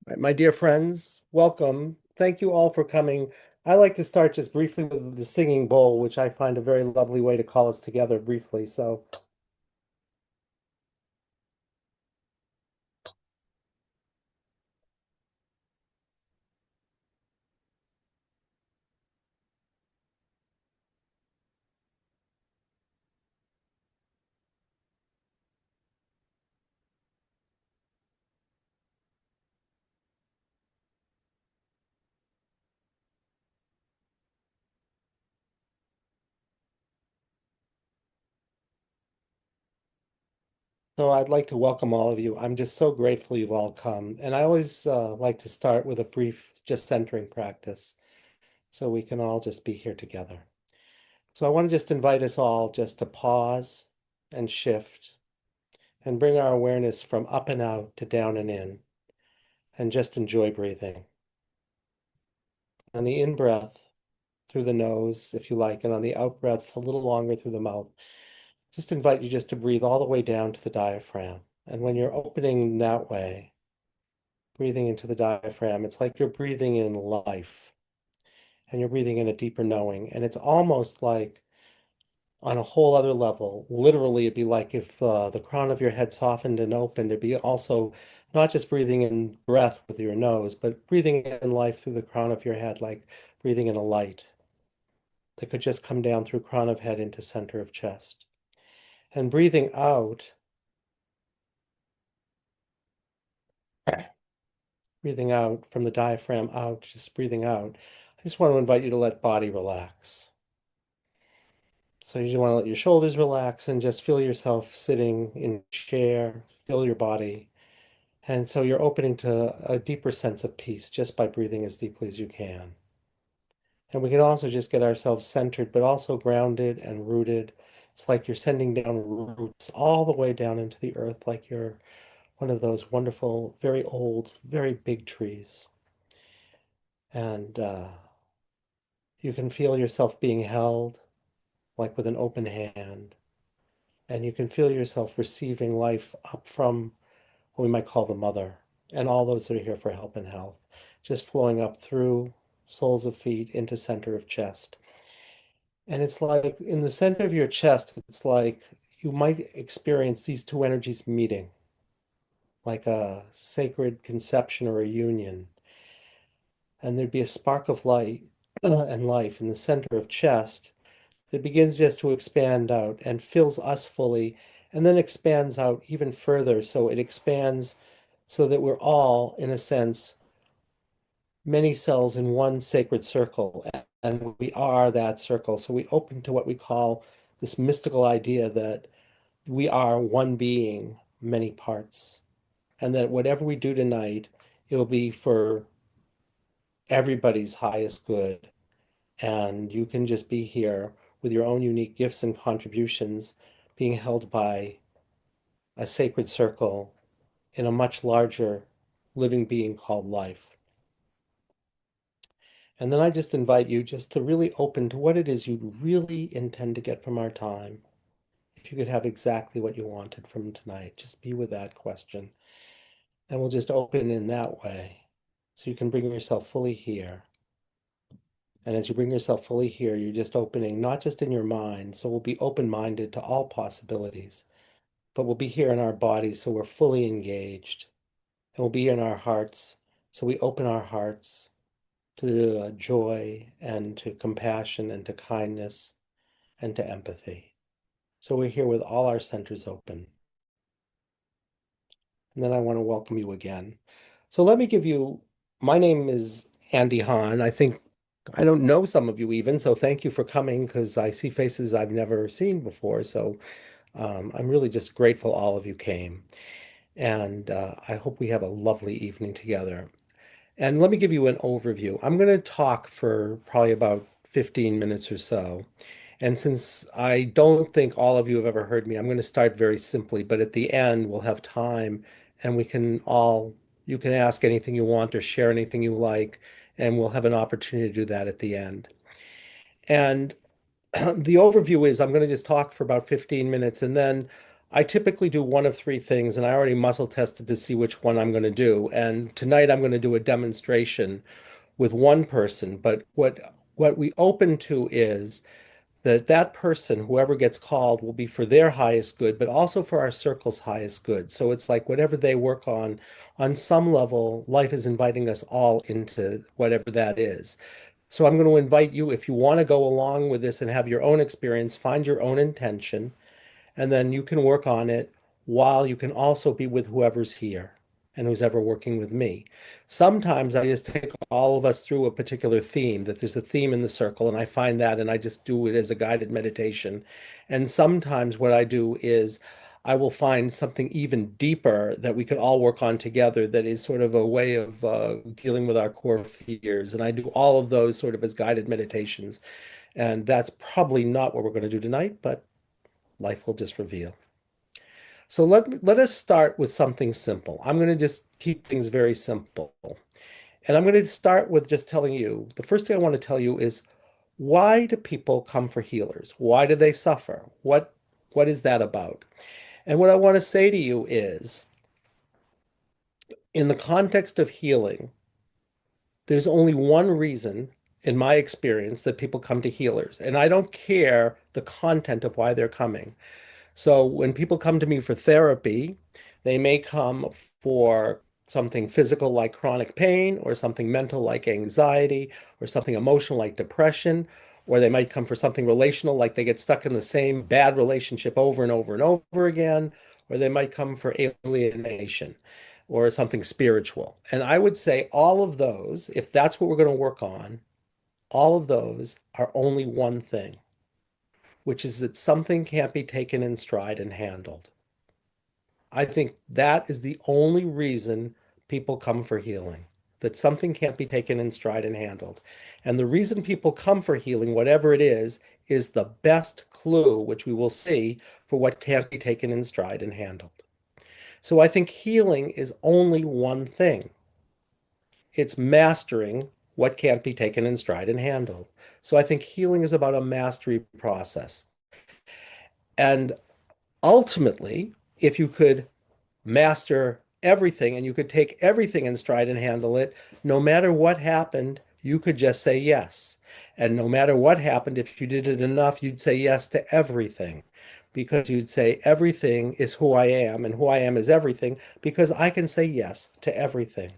Right, my dear friends, welcome. Thank you all for coming. I like to start just briefly with the singing bowl, which I find a very lovely way to call us together briefly. So I'd like to welcome all of you. I'm just so grateful you've all come. And I always like to start with a brief, just centering practice so we can all just be here together. So I want to just invite us all just to pause and shift and bring our awareness from up and out to down and in and just enjoy breathing. On the in breath, through the nose, if you like, and on the out breath, a little longer through the mouth. Just invite you just to breathe all the way down to the diaphragm. And when you're opening that way, breathing into the diaphragm, it's like you're breathing in life and you're breathing in a deeper knowing. And it's almost like on a whole other level. Literally, it'd be like if the crown of your head softened and opened, it'd be also not just breathing in breath with your nose, but breathing in life through the crown of your head, like breathing in a light that could just come down through crown of head into center of chest. And breathing out, breathing out from the diaphragm out, just breathing out. I just want to invite you to let body relax. So you just want to let your shoulders relax and just feel yourself sitting in a chair, feel your body. And so you're opening to a deeper sense of peace just by breathing as deeply as you can. And we can also just get ourselves centered, but also grounded and rooted. It's like you're sending down roots all the way down into the earth, like you're one of those wonderful, very old, very big trees. And you can feel yourself being held, like with an open hand. And you can feel yourself receiving life up from what we might call the mother, and all those that are here for help and health, just flowing up through soles of feet into center of chest. And it's like in the center of your chest, it's like you might experience these two energies meeting, like a sacred conception or a union. And there'd be a spark of light and life in the center of chest that begins just to expand out and fills us fully, and then expands out even further. So it expands so that we're all, in a sense, many cells in one sacred circle, and we are that circle. So we open to what we call this mystical idea that we are one being, many parts, and that whatever we do tonight, it'll be for everybody's highest good. And you can just be here with your own unique gifts and contributions being held by a sacred circle in a much larger living being called life. And then I just invite you just to really open to what it is you really intend to get from our time. If you could have exactly what you wanted from tonight, just be with that question. And we'll just open in that way so you can bring yourself fully here. And as you bring yourself fully here, you're just opening, not just in your mind. So we'll be open-minded to all possibilities, but we'll be here in our bodies so we're fully engaged. And we'll be in our hearts. So we open our hearts to joy and to compassion and to kindness and to empathy. So we're here with all our centers open. And then I want to welcome you again. So let me give you, my name is Andy Hahn. I think I don't know some of you even, so thank you for coming because I see faces I've never seen before. So I'm really just grateful all of you came. And I hope we have a lovely evening together. And let me give you an overview. I'm going to talk for probably about 15 minutes or so. And since I don't think all of you have ever heard me, I'm going to start very simply, but at the end we'll have time and we can all, you can ask anything you want or share anything you like, and we'll have an opportunity to do that at the end. And the overview is I'm going to just talk for about 15 minutes, and then I typically do one of three things, and I already muscle tested to see which one I'm going to do. And tonight I'm going to do a demonstration with one person. But what we open to is that that person, whoever gets called, will be for their highest good, but also for our circle's highest good. So it's like whatever they work on some level, life is inviting us all into whatever that is. So I'm going to invite you, if you want to go along with this and have your own experience, find your own intention, and then you can work on it while you can also be with whoever's here and who's ever working with me. Sometimes I just take all of us through a particular theme, that there's a theme in the circle, and I find that and I just do it as a guided meditation. And sometimes what I do is I will find something even deeper that we could all work on together that is sort of a way of dealing with our core fears. And I do all of those sort of as guided meditations. And that's probably not what we're going to do tonight, but life will just reveal. So let us start with something simple. I'm going to just keep things very simple. And I'm going to start with just telling you, the first thing I want to tell you is, why do people come for healers? Why do they suffer? What is that about? And what I want to say to you is, in the context of healing, there's only one reason, in my experience, that people come to healers. And I don't care the content of why they're coming. So when people come to me for therapy, they may come for something physical like chronic pain, or something mental like anxiety, or something emotional like depression, or they might come for something relational like they get stuck in the same bad relationship over and over and over again, or they might come for alienation or something spiritual. And I would say all of those, if that's what we're going to work on, all of those are only one thing, which is that something can't be taken in stride and handled. I think that is the only reason people come for healing, that something can't be taken in stride and handled. And the reason people come for healing, whatever it is the best clue, which we will see, for what can't be taken in stride and handled. So I think healing is only one thing. It's mastering what can't be taken in stride and handled. So I think healing is about a mastery process. And ultimately, if you could master everything and you could take everything in stride and handle it, no matter what happened, you could just say yes. And no matter what happened, if you did it enough, you'd say yes to everything, because you'd say everything is who I am and who I am is everything, because I can say yes to everything.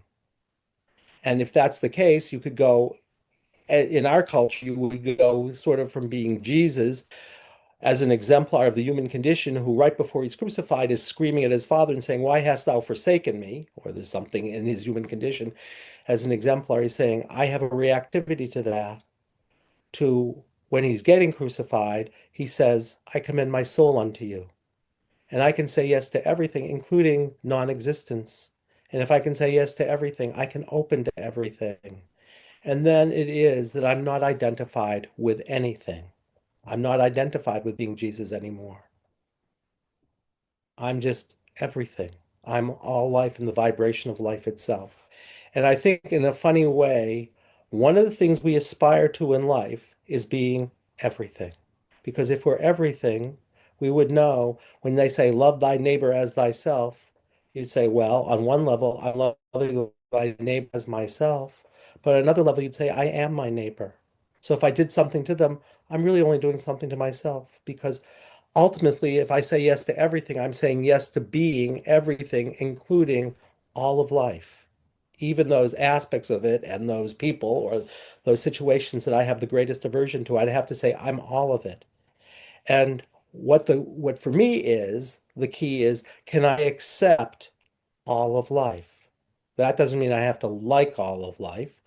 And if that's the case, you could go, in our culture, you would go sort of from being Jesus as an exemplar of the human condition, who right before he's crucified is screaming at his father and saying, "Why hast thou forsaken me?" Or there's something in his human condition. As an exemplar, he's saying, I have a reactivity to that. To when he's getting crucified, he says, I commend my soul unto you. And I can say yes to everything, including non-existence. And if I can say yes to everything, I can open to everything. And then it is that I'm not identified with anything. I'm not identified with being Jesus anymore. I'm just everything. I'm all life and the vibration of life itself. And I think, in a funny way, one of the things we aspire to in life is being everything. Because if we're everything, we would know when they say, love thy neighbor as thyself, you'd say, well, on one level, I'm loving thy neighbor as myself. But on another level, you'd say, I am my neighbor. So if I did something to them, I'm really only doing something to myself, because ultimately, if I say yes to everything, I'm saying yes to being everything, including all of life, even those aspects of it and those people or those situations that I have the greatest aversion to. I'd have to say I'm all of it. And what for me is the key is, can I accept all of life? That doesn't mean I have to like all of life,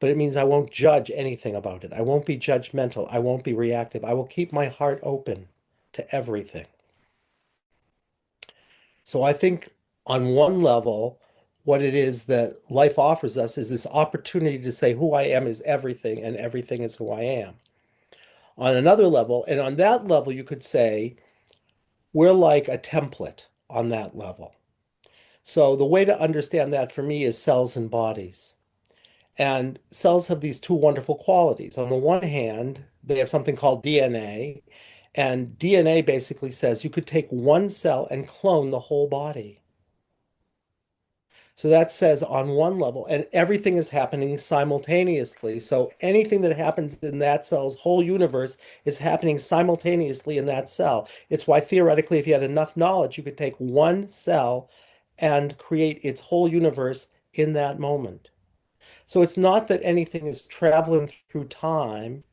but it means I won't judge anything about it. I won't be judgmental. I won't be reactive. I will keep my heart open to everything. So I think on one level, what it is that life offers us is this opportunity to say who I am is everything and everything is who I am. On another level, and on that level, you could say we're like a template on that level. So the way to understand that for me is cells and bodies. And cells have these two wonderful qualities. On the one hand, they have something called DNA, And DNA basically says you could take one cell and clone the whole body. So that says on one level, and everything is happening simultaneously. So anything that happens in that cell's whole universe is happening simultaneously in that cell. It's why theoretically, if you had enough knowledge, you could take one cell and create its whole universe in that moment. So it's not that anything is traveling through time,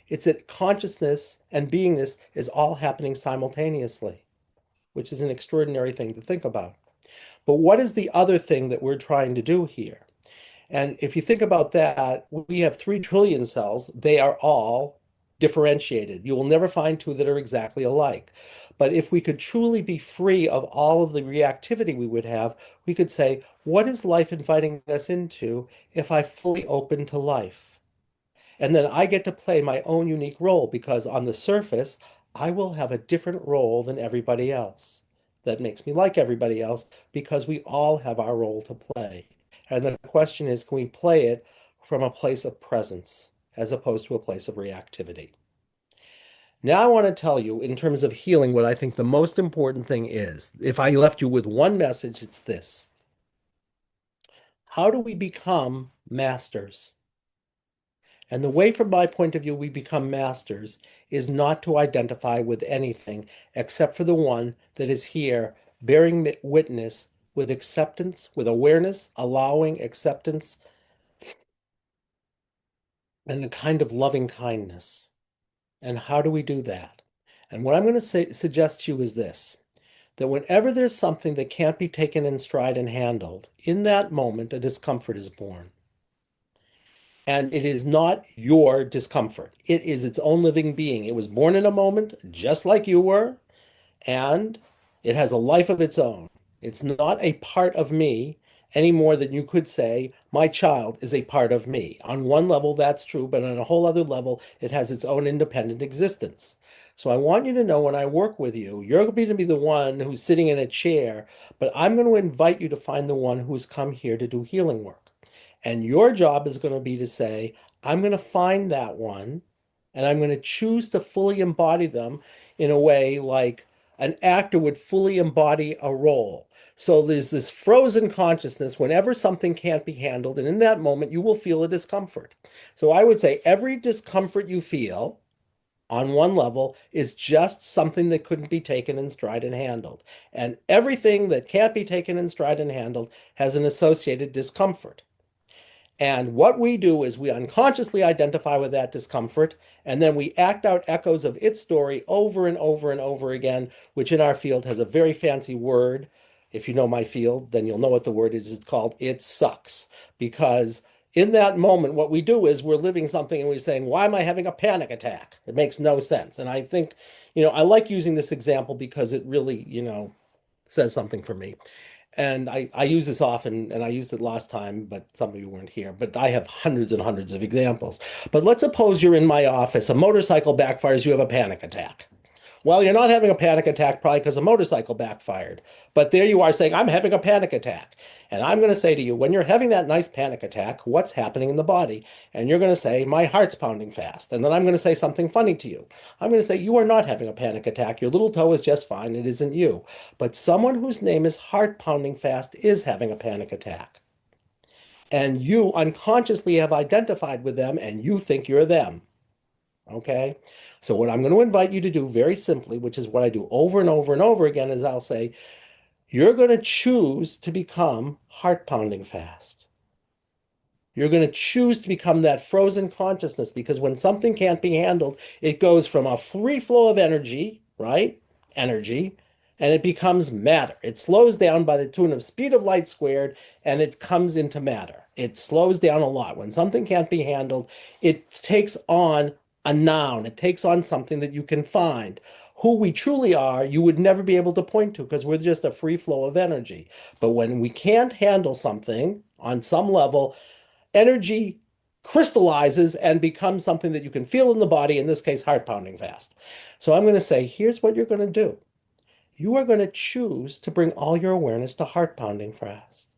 it's that consciousness and beingness is all happening simultaneously, which is an extraordinary thing to think about. But what is the other thing that we're trying to do here? And if you think about that, we have 3 trillion cells. They are all differentiated. You will never find two that are exactly alike. But if we could truly be free of all of the reactivity we would have, we could say, what is life inviting us into if I fully open to life? And then I get to play my own unique role because on the surface, I will have a different role than everybody else. That makes me like everybody else because we all have our role to play. And the question is, can we play it from a place of presence as opposed to a place of reactivity? Now I want to tell you, in terms of healing, what I think the most important thing is. If I left you with one message, it's this. How do we become masters? And the way, from my point of view, we become masters is not to identify with anything except for the one that is here, bearing witness with acceptance, with awareness, allowing acceptance, and a kind of loving kindness. And how do we do that? And what I'm going to suggest to you is this, that whenever there's something that can't be taken in stride and handled, in that moment, a discomfort is born. And it is not your discomfort. It is its own living being. It was born in a moment, just like you were, and it has a life of its own. It's not a part of me any more than you could say, my child is a part of me. On one level, that's true, but on a whole other level, it has its own independent existence. So I want you to know when I work with you, you're going to be the one who's sitting in a chair, but I'm going to invite you to find the one who's come here to do healing work. And your job is going to be to say, I'm going to find that one and I'm going to choose to fully embody them in a way like an actor would fully embody a role. So there's this frozen consciousness whenever something can't be handled. And in that moment, you will feel a discomfort. So I would say every discomfort you feel on one level is just something that couldn't be taken in stride and handled. And everything that can't be taken in stride and handled has an associated discomfort. And what we do is we unconsciously identify with that discomfort, and then we act out echoes of its story over and over and over again, which in our field has a very fancy word. If you know my field, then you'll know what the word is. It's called it sucks. Because in that moment, what we do is we're living something and we're saying, why am I having a panic attack? It makes no sense. And I think, I like using this example because it really, says something for me. And I use this often, and I used it last time, but some of you weren't here. But I have hundreds and hundreds of examples. But let's suppose you're in my office, a motorcycle backfires, you have a panic attack. Well, you're not having a panic attack probably because a motorcycle backfired. But there you are saying, I'm having a panic attack. And I'm going to say to you, when you're having that nice panic attack, what's happening in the body? And you're going to say, my heart's pounding fast. And then I'm going to say something funny to you. I'm going to say, you are not having a panic attack. Your little toe is just fine. It isn't you. But someone whose name is heart pounding fast is having a panic attack. And you unconsciously have identified with them and you think you're them. Okay. So what I'm going to invite you to do very simply, which is what I do over and over and over again, is I'll say, you're going to choose to become heart pounding fast. You're going to choose to become that frozen consciousness because when something can't be handled, it goes from a free flow of energy, right? Energy, and it becomes matter. It slows down by the tune of speed of light squared, and it comes into matter. It slows down a lot. When something can't be handled, it takes on a noun. It takes on something that you can find. Who we truly are, you would never be able to point to because we're just a free flow of energy. But when we can't handle something on some level, energy crystallizes and becomes something that you can feel in the body, in this case, heart pounding fast. So I'm going to say, here's what you're going to do. You are going to choose to bring all your awareness to heart pounding fast.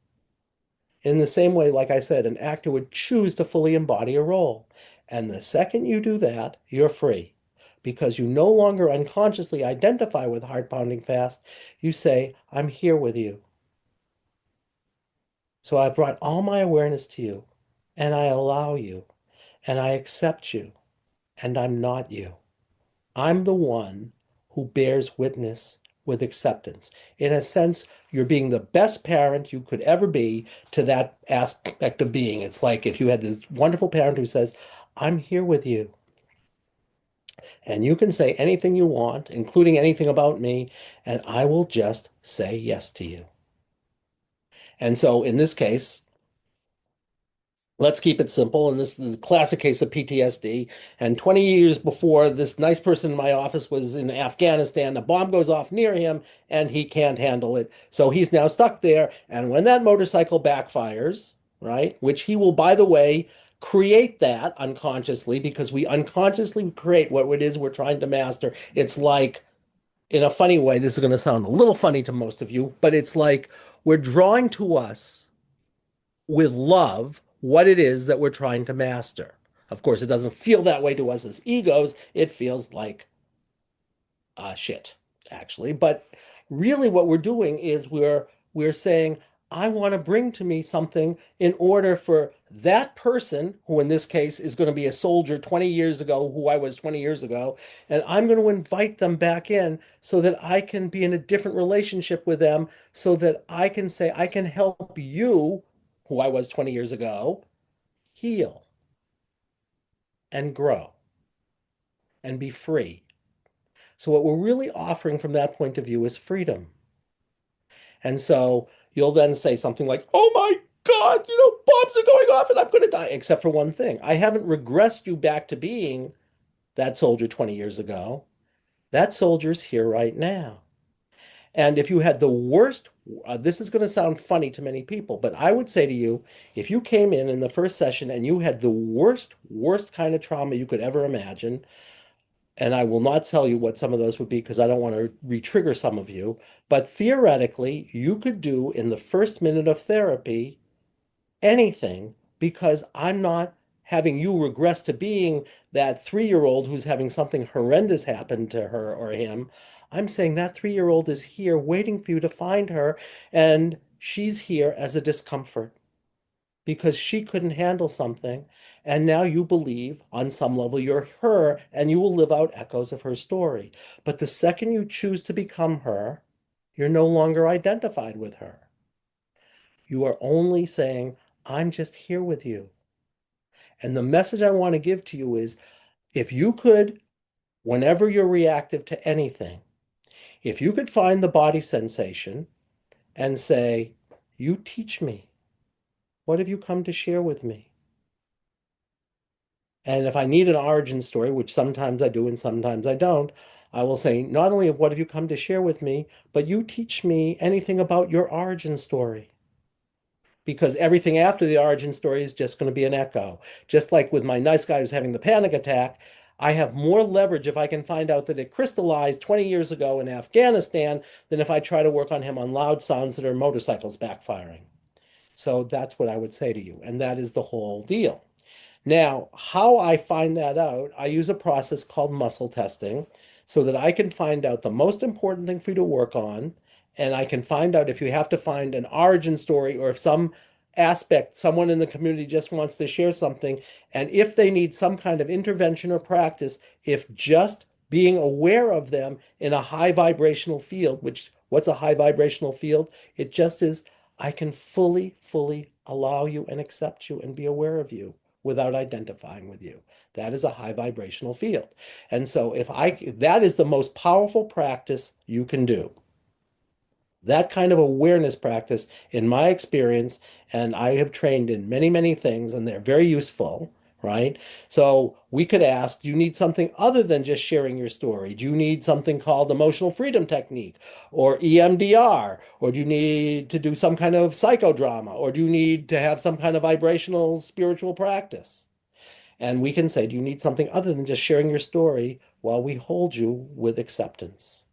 In the same way, like I said, an actor would choose to fully embody a role. And the second you do that, you're free. because you no longer unconsciously identify with heart pounding fast. You say, I'm here with you. So I brought all my awareness to you, and I allow you, and I accept you, and I'm not you. I'm the one who bears witness with acceptance. In a sense, you're being the best parent you could ever be to that aspect of being. It's like if you had this wonderful parent who says, I'm here with you, and you can say anything you want, including anything about me, and I will just say yes to you. And so in this case, let's keep it simple. And this is a classic case of PTSD. And 20 years before, this nice person in my office was in Afghanistan. A bomb goes off near him and he can't handle it. So he's now stuck there. And when that motorcycle backfires, right, which he will, by the way, create that unconsciously because we unconsciously create what it is we're trying to master. It's like, in a funny way, this is going to sound a little funny to most of you, but it's like we're drawing to us with love what it is that we're trying to master. Of course, it doesn't feel that way to us as egos. It feels like shit, actually. But really, what we're doing is we're saying, I want to bring to me something in order for that person, who in this case is going to be a soldier 20 years ago, who I was 20 years ago, and I'm going to invite them back in so that I can be in a different relationship with them, so that I can say, I can help you, who I was 20 years ago, heal and grow and be free. So, what we're really offering from that point of view is freedom. And so you'll then say something like, oh my God, bombs are going off and I'm going to die, except for one thing. I haven't regressed you back to being that soldier 20 years ago. That soldier's here right now. And if you had the worst, this is going to sound funny to many people, but I would say to you, if you came in the first session and you had the worst kind of trauma you could ever imagine, and I will not tell you what some of those would be because I don't want to re-trigger some of you. But theoretically, you could do in the first minute of therapy anything because I'm not having you regress to being that 3-year-old who's having something horrendous happen to her or him. I'm saying that 3-year-old is here waiting for you to find her, and she's here as a discomfort because she couldn't handle something. And now you believe on some level you're her and you will live out echoes of her story. But the second you choose to become her, you're no longer identified with her. You are only saying, I'm just here with you. And the message I want to give to you is if you could, whenever you're reactive to anything, if you could find the body sensation and say, you teach me, what have you come to share with me? And if I need an origin story, which sometimes I do and sometimes I don't, I will say, not only what have you come to share with me, but you teach me anything about your origin story. Because everything after the origin story is just going to be an echo. Just like with my nice guy who's having the panic attack, I have more leverage if I can find out that it crystallized 20 years ago in Afghanistan than if I try to work on him on loud sounds that are motorcycles backfiring. So that's what I would say to you. And that is the whole deal. Now, how I find that out, I use a process called muscle testing so that I can find out the most important thing for you to work on. And I can find out if you have to find an origin story or if some aspect, someone in the community just wants to share something. And if they need some kind of intervention or practice, if just being aware of them in a high vibrational field, which what's a high vibrational field? It just is, I can fully allow you and accept you and be aware of you without identifying with you. That is a high vibrational field. And so that is the most powerful practice you can do. That kind of awareness practice, in my experience, and I have trained in many things, and they're very useful, right? So we could ask, do you need something other than just sharing your story? Do you need something called emotional freedom technique or EMDR? Or do you need to do some kind of psychodrama? Or do you need to have some kind of vibrational spiritual practice? And we can say, do you need something other than just sharing your story while we hold you with acceptance?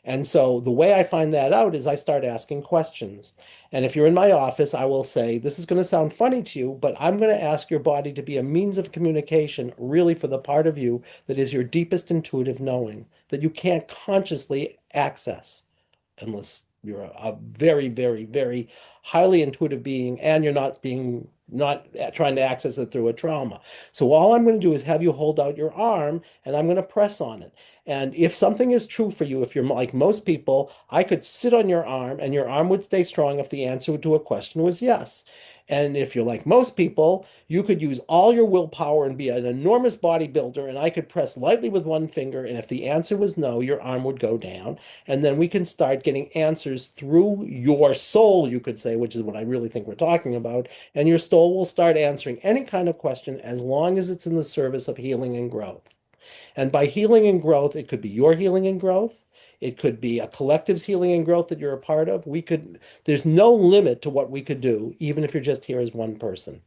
And so the way I find that out is I start asking questions. And if you're in my office, I will say, this is going to sound funny to you, but I'm going to ask your body to be a means of communication, really for the part of you that is your deepest intuitive knowing, that you can't consciously access unless you're a very, very, very highly intuitive being and you're not trying to access it through a trauma. So all I'm going to do is have you hold out your arm and I'm going to press on it. And if something is true for you, if you're like most people, I could sit on your arm and your arm would stay strong if the answer to a question was yes. And if you're like most people, you could use all your willpower and be an enormous bodybuilder, and I could press lightly with one finger, and if the answer was no, your arm would go down. And then we can start getting answers through your soul, you could say, which is what I really think we're talking about. And your soul will start answering any kind of question as long as it's in the service of healing and growth. And by healing and growth, it could be your healing and growth. It could be a collective's healing and growth that you're a part of. There's no limit to what we could do, even if you're just here as one person.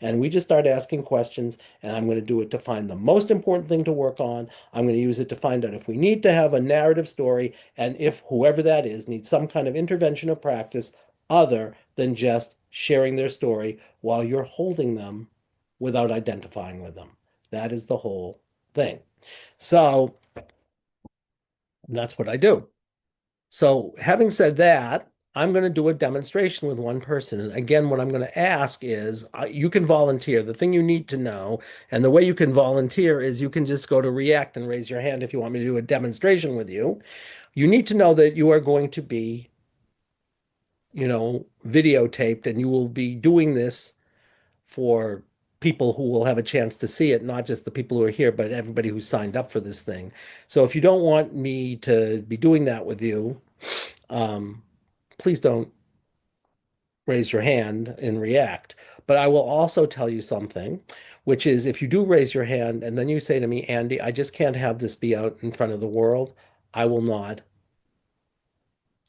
And we just start asking questions, and I'm going to do it to find the most important thing to work on. I'm going to use it to find out if we need to have a narrative story, and if whoever that is needs some kind of intervention or practice other than just sharing their story while you're holding them without identifying with them. That is the whole thing. So that's what I do. So, having said that, I'm going to do a demonstration with one person. And again, what I'm going to ask is you can volunteer. The thing you need to know, and the way you can volunteer is you can just go to React and raise your hand if you want me to do a demonstration with you. You need to know that you are going to be, videotaped, and you will be doing this for people who will have a chance to see it, not just the people who are here, but everybody who signed up for this thing. So if you don't want me to be doing that with you, um, please don't raise your hand and react. But I will also tell you something, which is if you do raise your hand and then you say to me, Andy, I just can't have this be out in front of the world, I will not.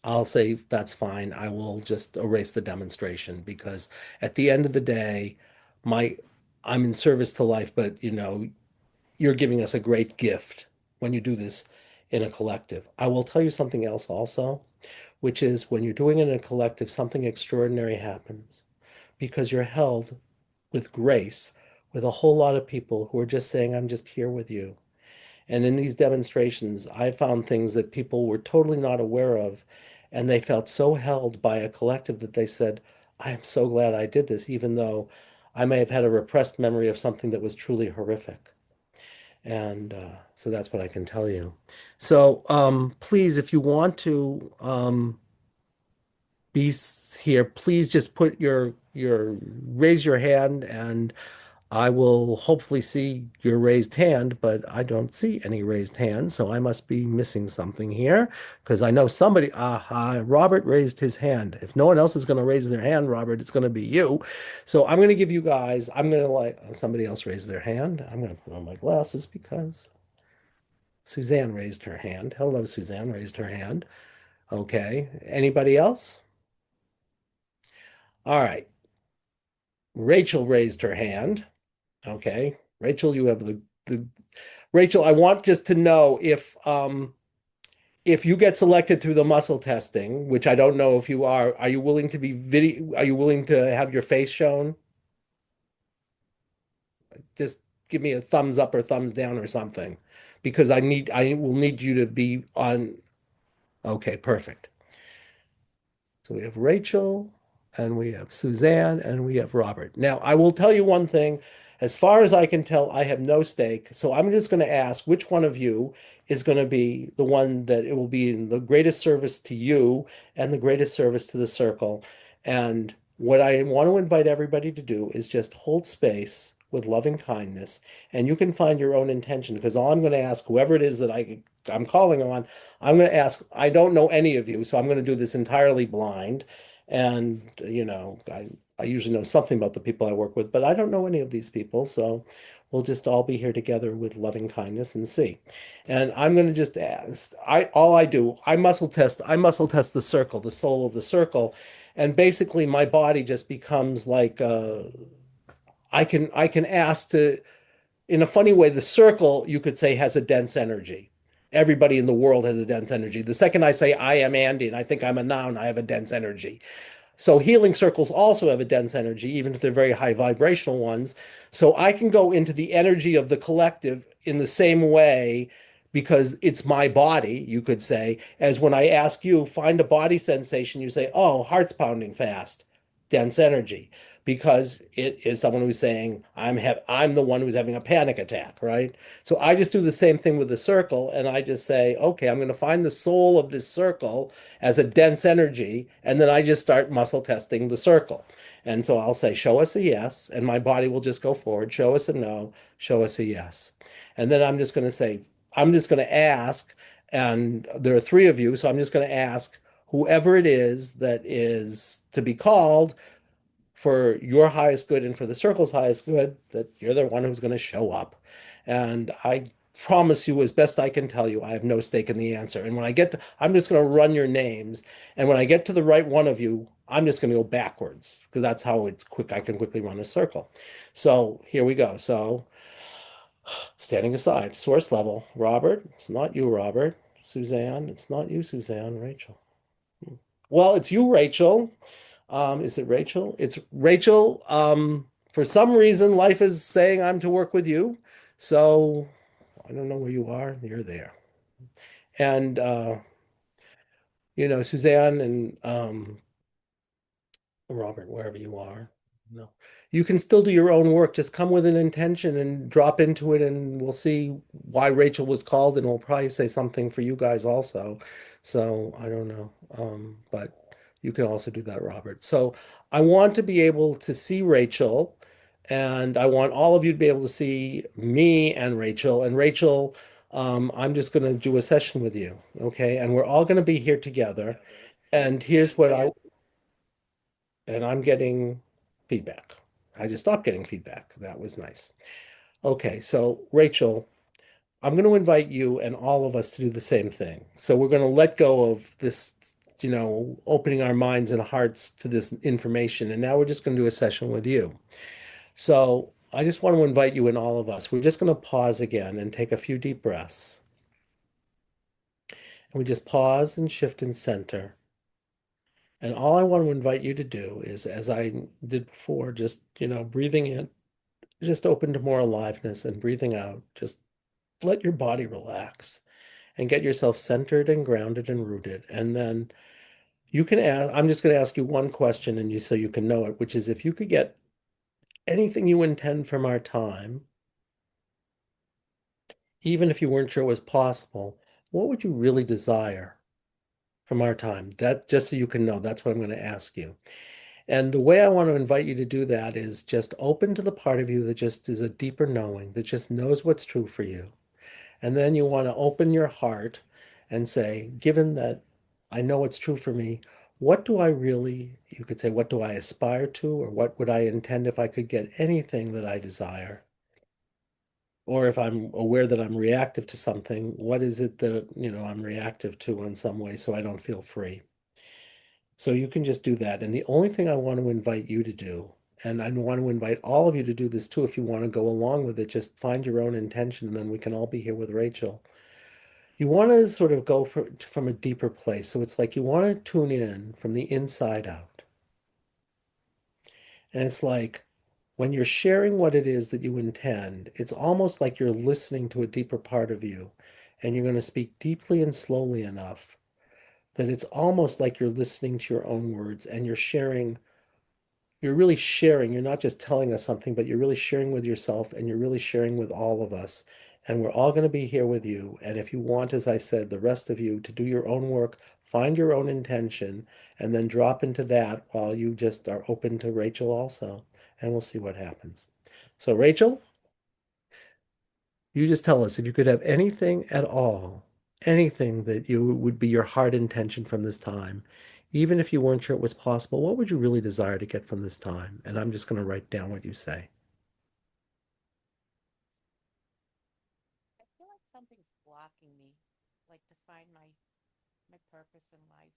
I'll say that's fine. I will just erase the demonstration because at the end of the day, my I'm in service to life, but you're giving us a great gift when you do this in a collective. I will tell you something else also, which is when you're doing it in a collective, something extraordinary happens because you're held with grace with a whole lot of people who are just saying, I'm just here with you. And in these demonstrations, I found things that people were totally not aware of. And they felt so held by a collective that they said, I am so glad I did this, even though I may have had a repressed memory of something that was truly horrific. And so that's what I can tell you. So please, if you want to be here, please just put your raise your hand and I will hopefully see your raised hand, but I don't see any raised hands, so I must be missing something here because I know somebody, Robert raised his hand. If no one else is going to raise their hand, Robert, it's going to be you. So I'm going to give you guys, I'm going to like somebody else raise their hand. I'm going to put on my glasses because Suzanne raised her hand. Hello, Suzanne raised her hand. Okay. Anybody else? All right. Rachel raised her hand. Okay. Rachel, you have the Rachel, I want just to know if you get selected through the muscle testing, which I don't know if you are you willing to be video are you willing to have your face shown? Just give me a thumbs up or thumbs down or something because I will need you to be on. Okay, perfect. So we have Rachel and we have Suzanne and we have Robert. Now, I will tell you one thing. As far as I can tell, I have no stake. So I'm just going to ask which one of you is going to be the one that it will be in the greatest service to you and the greatest service to the circle. And what I want to invite everybody to do is just hold space with loving kindness. And you can find your own intention because all I'm going to ask whoever it is that I'm calling on, I'm going to ask, I don't know any of you, so I'm going to do this entirely blind. And, I usually know something about the people I work with, but I don't know any of these people. So we'll just all be here together with loving kindness and see. And I'm going to just ask, all I do, I muscle test the circle, the soul of the circle. And basically my body just becomes like, I can ask to, in a funny way, the circle, you could say, has a dense energy. Everybody in the world has a dense energy. The second I say I am Andy and I think I'm a noun, I have a dense energy. So healing circles also have a dense energy, even if they're very high vibrational ones. So I can go into the energy of the collective in the same way because it's my body, you could say, as when I ask you, find a body sensation, you say, oh, heart's pounding fast, dense energy. Because it is someone who's saying, I'm the one who's having a panic attack, right? So I just do the same thing with the circle, and I just say, okay, I'm going to find the soul of this circle as a dense energy, and then I just start muscle testing the circle. And so I'll say, show us a yes, and my body will just go forward, show us a no, show us a yes. And then I'm just going to say, I'm just going to ask, and there are three of you, so I'm just going to ask whoever it is that is to be called for your highest good and for the circle's highest good, that you're the one who's going to show up. And I promise you, as best I can tell you, I have no stake in the answer. And when I get to, I'm just going to run your names. And when I get to the right one of you, I'm just going to go backwards because that's how it's quick. I can quickly run a circle. So here we go. So standing aside, source level, Robert, it's not you, Robert. Suzanne, it's not you, Suzanne. Rachel. Well, it's you, Rachel. Is it Rachel? It's Rachel. For some reason, life is saying I'm to work with you. So I don't know where you are. You're there. And Suzanne and Robert, wherever you are. No. You can still do your own work. Just come with an intention and drop into it, and we'll see why Rachel was called, and we'll probably say something for you guys also. So I don't know. But you can also do that, Robert. So I want to be able to see Rachel, and I want all of you to be able to see me and Rachel. And Rachel, I'm just going to do a session with you, okay? And we're all going to be here together. And here's what I and I'm getting feedback. I just stopped getting feedback. That was nice. Okay, so Rachel, I'm going to invite you and all of us to do the same thing. So we're going to let go of this, opening our minds and hearts to this information. And now we're just going to do a session with you. So I just want to invite you and all of us. We're just going to pause again and take a few deep breaths. And we just pause and shift and center. And all I want to invite you to do is, as I did before, just, breathing in, just open to more aliveness and breathing out. Just let your body relax and get yourself centered and grounded and rooted. And then you can ask, I'm just going to ask you one question and so you can know it, which is if you could get anything you intend from our time, even if you weren't sure it was possible, what would you really desire from our time? That just so you can know, that's what I'm going to ask you. And the way I want to invite you to do that is just open to the part of you that just is a deeper knowing, that just knows what's true for you. And then you want to open your heart and say, given that I know what's true for me, what do I really, you could say, what do I aspire to, or what would I intend if I could get anything that I desire? Or if I'm aware that I'm reactive to something, what is it that, I'm reactive to in some way so I don't feel free? So you can just do that. And the only thing I want to invite you to do, and I want to invite all of you to do this too, if you want to go along with it, just find your own intention, and then we can all be here with Rachel. You want to sort of go from a deeper place. So it's like you want to tune in from the inside out. And it's like when you're sharing what it is that you intend, it's almost like you're listening to a deeper part of you. And you're going to speak deeply and slowly enough that it's almost like you're listening to your own words and you're really sharing. You're not just telling us something, but you're really sharing with yourself and you're really sharing with all of us. And we're all going to be here with you. And if you want, as I said, the rest of you to do your own work, find your own intention, and then drop into that while you just are open to Rachel also. And we'll see what happens. So, Rachel, you just tell us if you could have anything at all, anything that you would be your heart intention from this time, even if you weren't sure it was possible, what would you really desire to get from this time? And I'm just going to write down what you say. I feel like something's blocking me, like to find my purpose in life.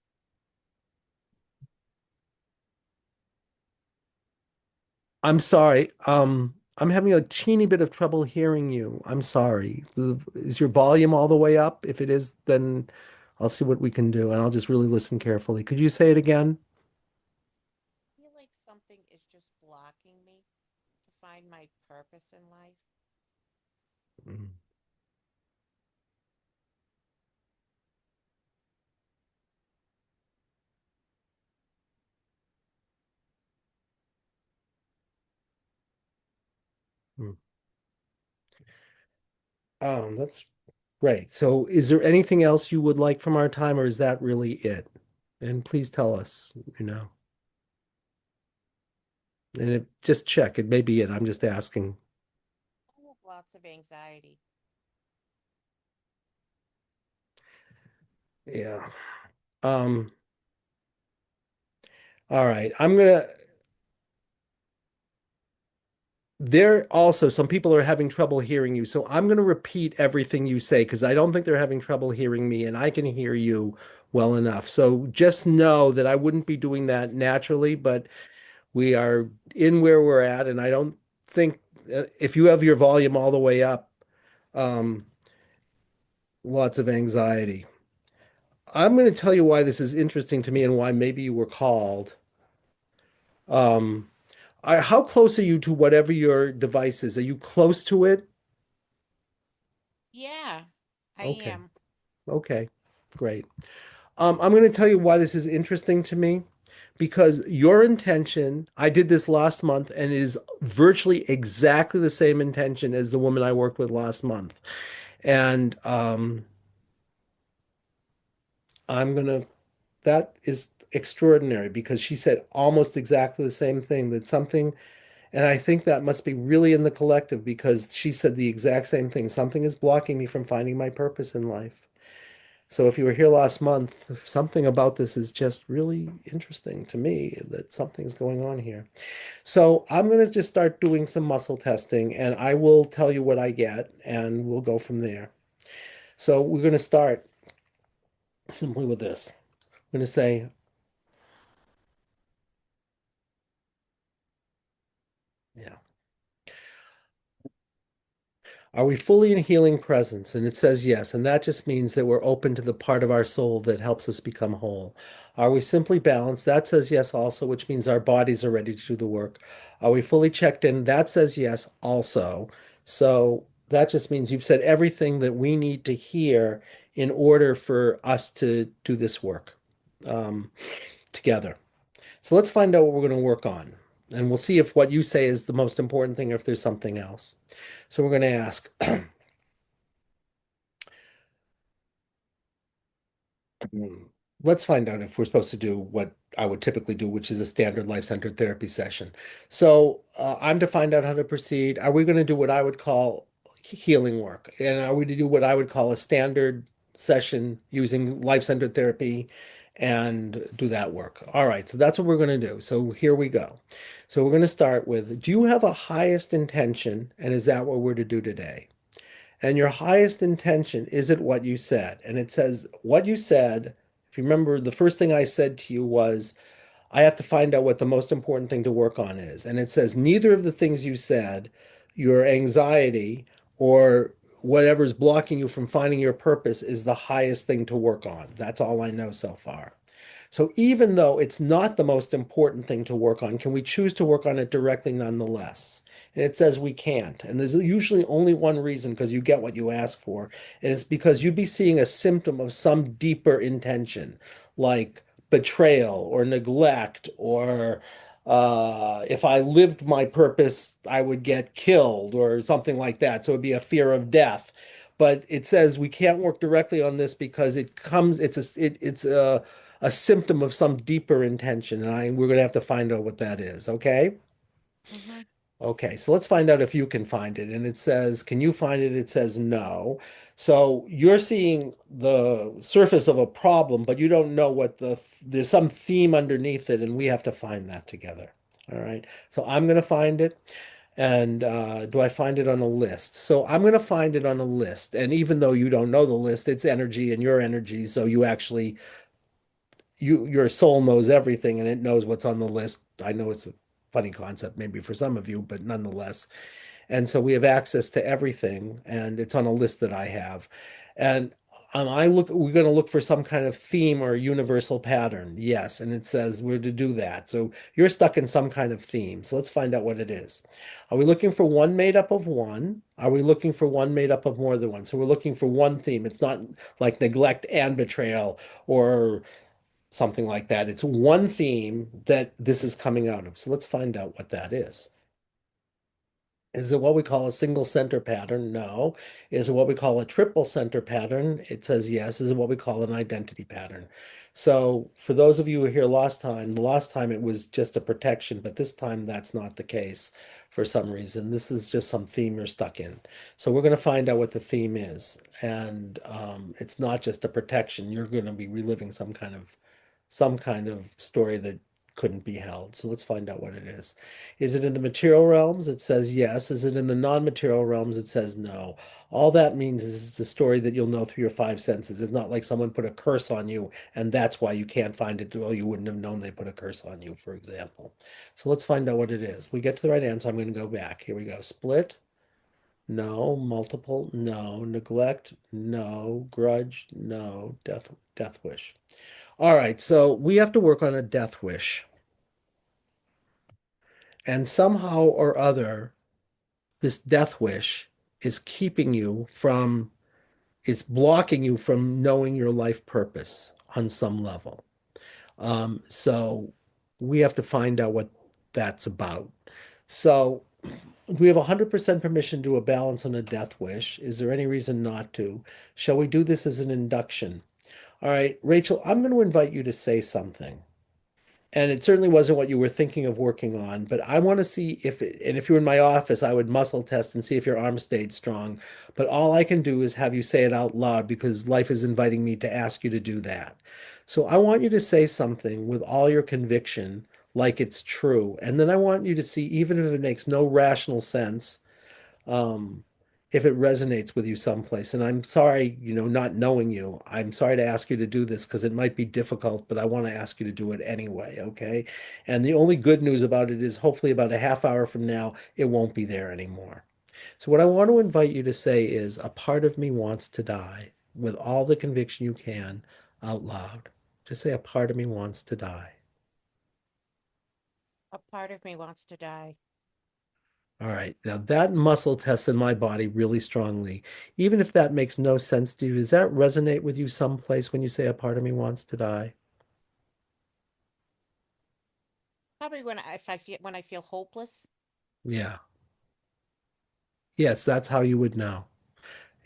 I'm sorry. I'm having a teeny bit of trouble hearing you. I'm sorry. Is your volume all the way up? If it is, then I'll see what we can do, and I'll just really listen carefully. Could you say it again? I feel like something is just blocking me to find my purpose in life. Mm. Mm. That's great. So, is there anything else you would like from our time, or is that really it? And please tell us. And just check. It may be it. I'm just asking. I have lots of anxiety. Yeah. Um, all right. There also, some people are having trouble hearing you. So I'm going to repeat everything you say because I don't think they're having trouble hearing me and I can hear you well enough. So just know that I wouldn't be doing that naturally, but we are in where we're at. And I don't think if you have your volume all the way up, um, lots of anxiety. I'm going to tell you why this is interesting to me and why maybe you were called. Um, how close are you to whatever your device is? Are you close to it? Yeah, I Okay. am. Okay. Great. I'm going to tell you why this is interesting to me because your intention, I did this last month and it is virtually exactly the same intention as the woman I worked with last month. And I'm going to, that is extraordinary because she said almost exactly the same thing that something, and I think that must be really in the collective because she said the exact same thing. Something is blocking me from finding my purpose in life. So if you were here last month, something about this is just really interesting to me that something's going on here. So I'm going to just start doing some muscle testing and I will tell you what I get and we'll go from there. So we're going to start simply with this. I'm going to say, yeah. Are we fully in healing presence? And it says yes. And that just means that we're open to the part of our soul that helps us become whole. Are we simply balanced? That says yes also, which means our bodies are ready to do the work. Are we fully checked in? That says yes also. So that just means you've said everything that we need to hear in order for us to do this work um, together. So let's find out what we're going to work on. And we'll see if what you say is the most important thing or if there's something else. So we're going to ask, let's find out if we're supposed to do what I would typically do, which is a standard life-centered therapy session. So I'm to find out how to proceed. Are we going to do what I would call healing work? And are we to do what I would call a standard session using life-centered therapy and do that work? All right, so that's what we're going to do. So here we go. So we're going to start with, do you have a highest intention? And is that what we're to do today? And your highest intention, is it what you said? And it says, what you said, if you remember, the first thing I said to you was, I have to find out what the most important thing to work on is. And it says, neither of the things you said, your anxiety or whatever's blocking you from finding your purpose, is the highest thing to work on. That's all I know so far. So even though it's not the most important thing to work on, can we choose to work on it directly nonetheless? And it says we can't. And there's usually only one reason because you get what you ask for. And it's because you'd be seeing a symptom of some deeper intention, like betrayal or neglect, or if I lived my purpose, I would get killed or something like that. So it'd be a fear of death. But it says we can't work directly on this because it's a symptom of some deeper intention, and we're going to have to find out what that is. Okay. Mm-hmm. Okay, so let's find out if you can find it. And it says, can you find it? It says no. So you're seeing the surface of a problem, but you don't know there's some theme underneath it, and we have to find that together. All right. So I'm going to find it. And do I find it on a list? So I'm going to find it on a list. And even though you don't know the list, it's energy and your energy. So your soul knows everything and it knows what's on the list. I know it's funny concept maybe for some of you, but nonetheless. And so we have access to everything, and it's on a list that I have. And we're going to look for some kind of theme or universal pattern. Yes. And it says we're to do that. So you're stuck in some kind of theme. So let's find out what it is. Are we looking for one made up of one? Are we looking for one made up of more than one? So we're looking for one theme. It's not like neglect and betrayal or something like that. It's one theme that this is coming out of. So let's find out what that is. Is it what we call a single center pattern? No. Is it what we call a triple center pattern? It says yes. Is it what we call an identity pattern? So for those of you who were here last time, the last time it was just a protection, but this time that's not the case for some reason. This is just some theme you're stuck in. So we're going to find out what the theme is. And it's not just a protection. You're going to be reliving some kind of story that couldn't be held. So let's find out what it is. Is it in the material realms? It says yes. Is it in the non-material realms? It says no. All that means is it's a story that you'll know through your five senses. It's not like someone put a curse on you and that's why you can't find it. Well, you wouldn't have known they put a curse on you, for example. So let's find out what it is. We get to the right answer. I'm going to go back. Here we go. Split. No. Multiple. No. Neglect. No. Grudge. No. Death wish. All right, so we have to work on a death wish. And somehow or other, this death wish is keeping you from, is blocking you from knowing your life purpose on some level. So we have to find out what that's about. So we have 100% permission to do a balance on a death wish. Is there any reason not to? Shall we do this as an induction? All right, Rachel, I'm going to invite you to say something. And it certainly wasn't what you were thinking of working on, but I want to see if it, and if you were in my office, I would muscle test and see if your arm stayed strong. But all I can do is have you say it out loud because life is inviting me to ask you to do that. So I want you to say something with all your conviction, like it's true. And then I want you to see, even if it makes no rational sense, um, if it resonates with you someplace. And I'm sorry, not knowing you, I'm sorry to ask you to do this because it might be difficult, but I want to ask you to do it anyway, okay? And the only good news about it is hopefully about a half hour from now, it won't be there anymore. So what I want to invite you to say is, a part of me wants to die with all the conviction you can out loud. Just say, a part of me wants to die. A part of me wants to die. All right. Now that muscle tests in my body really strongly. Even if that makes no sense to you, does that resonate with you someplace when you say a part of me wants to die? Probably when I feel hopeless. Yeah. Yes, that's how you would know.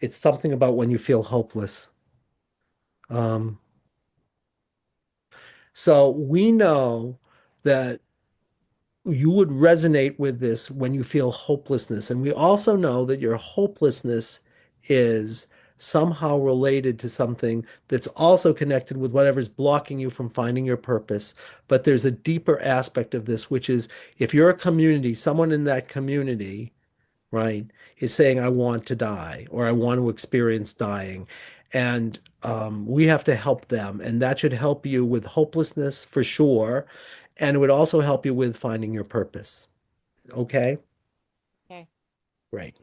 It's something about when you feel hopeless. Um, so we know that you would resonate with this when you feel hopelessness. And we also know that your hopelessness is somehow related to something that's also connected with whatever's blocking you from finding your purpose. But there's a deeper aspect of this, which is if you're a community, someone in that community, right, is saying, I want to die or I want to experience dying. And we have to help them. And that should help you with hopelessness for sure. And it would also help you with finding your purpose. Okay, Okay. great.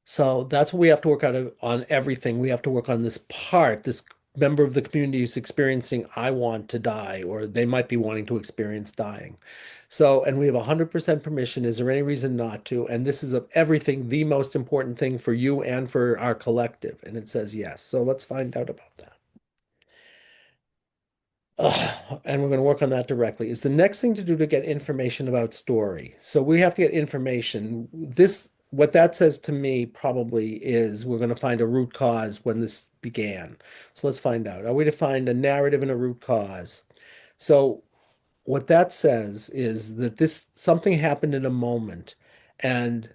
So that's what we have to work on everything. We have to work on this part, this member of the community who's experiencing, I want to die, or they might be wanting to experience dying. So, and we have 100% permission. Is there any reason not to? And this is of everything, the most important thing for you and for our collective. And it says yes. So let's find out about that. And we're going to work on that directly. Is the next thing to do to get information about story. So we have to get information. What that says to me probably is we're going to find a root cause when this began. So let's find out. Are we to find a narrative and a root cause? So what that says is that this something happened in a moment, and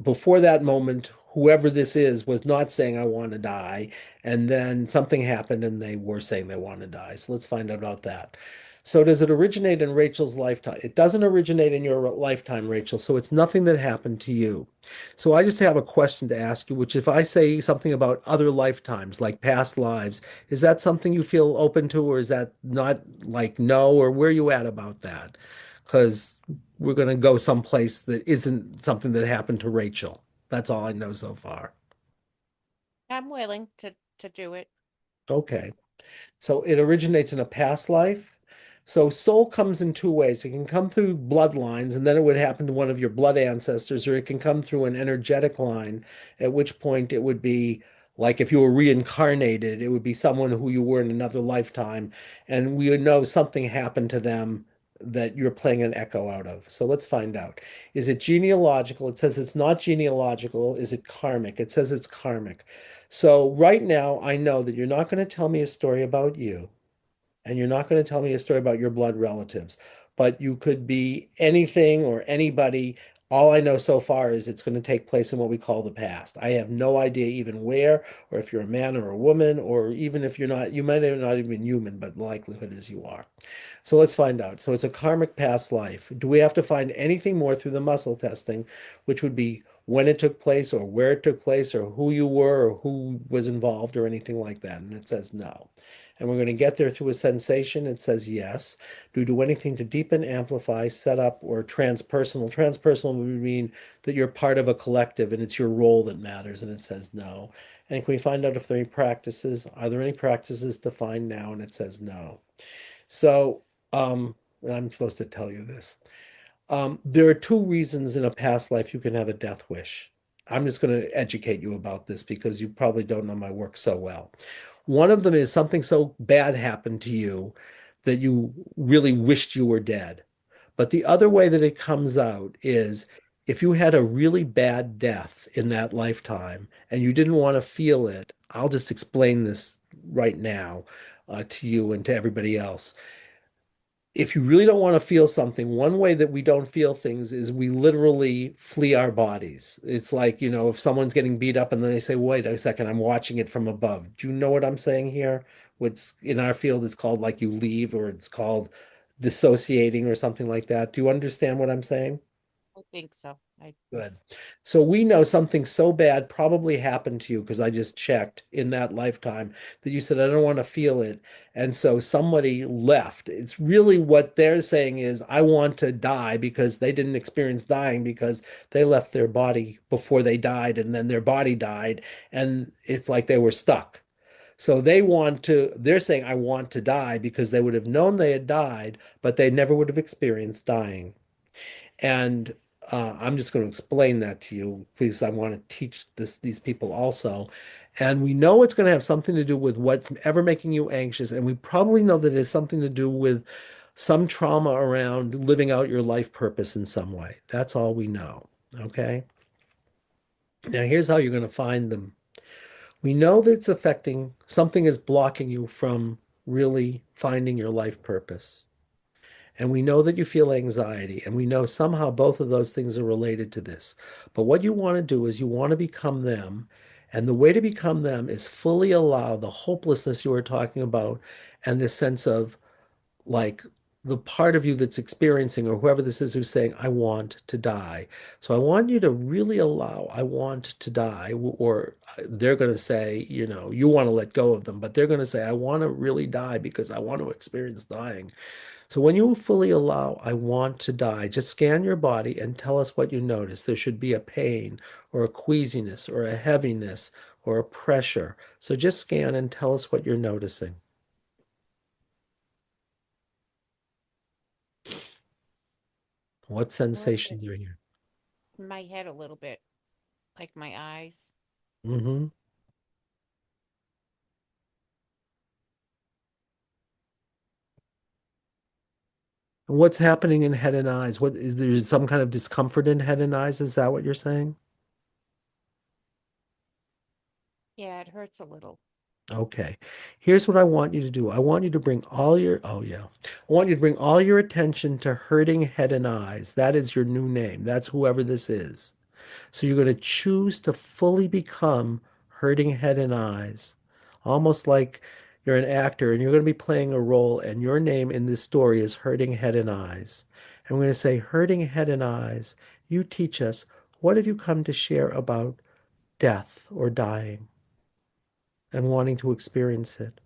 before that moment, whoever this is was not saying I want to die, and then something happened and they were saying they want to die. So let's find out about that. So does it originate in Rachel's lifetime? It doesn't originate in your lifetime, Rachel, so it's nothing that happened to you. So I just have a question to ask you, which if I say something about other lifetimes, like past lives, is that something you feel open to, or is that not like no, or where are you at about that? Because we're going to go someplace that isn't something that happened to Rachel. That's all I know so far. I'm willing to do it. Okay. So it originates in a past life. So soul comes in two ways. It can come through bloodlines, and then it would happen to one of your blood ancestors, or it can come through an energetic line, at which point it would be like if you were reincarnated, it would be someone who you were in another lifetime, and we would know something happened to them that you're playing an echo out of. So let's find out. Is it genealogical? It says it's not genealogical. Is it karmic? It says it's karmic. So right now, I know that you're not going to tell me a story about you, and you're not going to tell me a story about your blood relatives, but you could be anything or anybody. All I know so far is it's going to take place in what we call the past. I have no idea even where, or if you're a man or a woman, or even if you're not, you might have not even been human, but the likelihood is you are. So let's find out. So it's a karmic past life. Do we have to find anything more through the muscle testing, which would be when it took place or where it took place or who you were or who was involved or anything like that? And it says no. And we're going to get there through a sensation. It says yes. Do we do anything to deepen, amplify, set up, or transpersonal? Transpersonal would mean that you're part of a collective and it's your role that matters. And it says no. And can we find out if there are any practices? Are there any practices defined now? And it says no. So, and I'm supposed to tell you this. There are two reasons in a past life you can have a death wish. I'm just going to educate you about this because you probably don't know my work so well. One of them is something so bad happened to you that you really wished you were dead. But the other way that it comes out is if you had a really bad death in that lifetime and you didn't want to feel it, I'll just explain this right now to you and to everybody else. If you really don't want to feel something, one way that we don't feel things is we literally flee our bodies. It's like, if someone's getting beat up and then they say, wait a second, I'm watching it from above. Do you know what I'm saying here? What's in our field is called like you leave, or it's called dissociating or something like that. Do you understand what I'm saying? I think so. I Good. So we know something so bad probably happened to you because I just checked in that lifetime that you said, I don't want to feel it. And so somebody left. It's really what they're saying is, I want to die because they didn't experience dying because they left their body before they died and then their body died. And it's like they were stuck. So they're saying, I want to die because they would have known they had died, but they never would have experienced dying. And I'm just going to explain that to you because I want to teach these people also. And we know it's going to have something to do with what's ever making you anxious. And we probably know that it has something to do with some trauma around living out your life purpose in some way. That's all we know. Okay. Now, here's how you're going to find them. We know that it's affecting something is blocking you from really finding your life purpose. And we know that you feel anxiety, and we know somehow both of those things are related to this. But what you want to do is you want to become them. And the way to become them is fully allow the hopelessness you were talking about and the sense of like the part of you that's experiencing, or whoever this is who's saying, I want to die. So I want you to really allow, I want to die. Or they're going to say, you want to let go of them, but they're going to say, I want to really die because I want to experience dying. So when you fully allow, I want to die, just scan your body and tell us what you notice. There should be a pain or a queasiness or a heaviness or a pressure. So just scan and tell us what you're noticing. What a little bit sensations are here? in my head a little bit, like my eyes. Mm-hmm. What's happening in head and eyes? What is there some kind of discomfort in head and eyes? Is that what you're saying? Yeah, it hurts a little. Okay. Here's what I want you to do. I want you to bring all your, oh yeah. I want you to bring all your attention to hurting head and eyes. That is your new name. That's whoever this is. So you're going to choose to fully become hurting head and eyes. Almost like You're an actor and you're going to be playing a role, and your name in this story is Hurting Head and Eyes. And we're going to say, Hurting Head and Eyes, you teach us, what have you come to share about death or dying and wanting to experience it,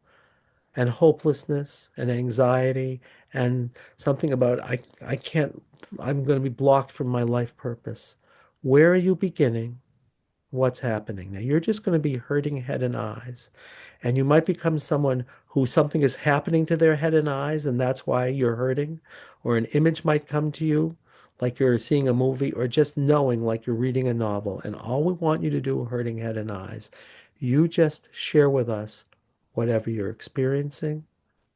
and hopelessness and anxiety, and something about I can't, I'm going to be blocked from my life purpose. Where are you beginning? What's happening? Now you're just going to be hurting head and eyes, and you might become someone who something is happening to their head and eyes, and that's why you're hurting, or an image might come to you like you're seeing a movie, or just knowing like you're reading a novel. And all we want you to do, hurting head and eyes, you just share with us whatever you're experiencing,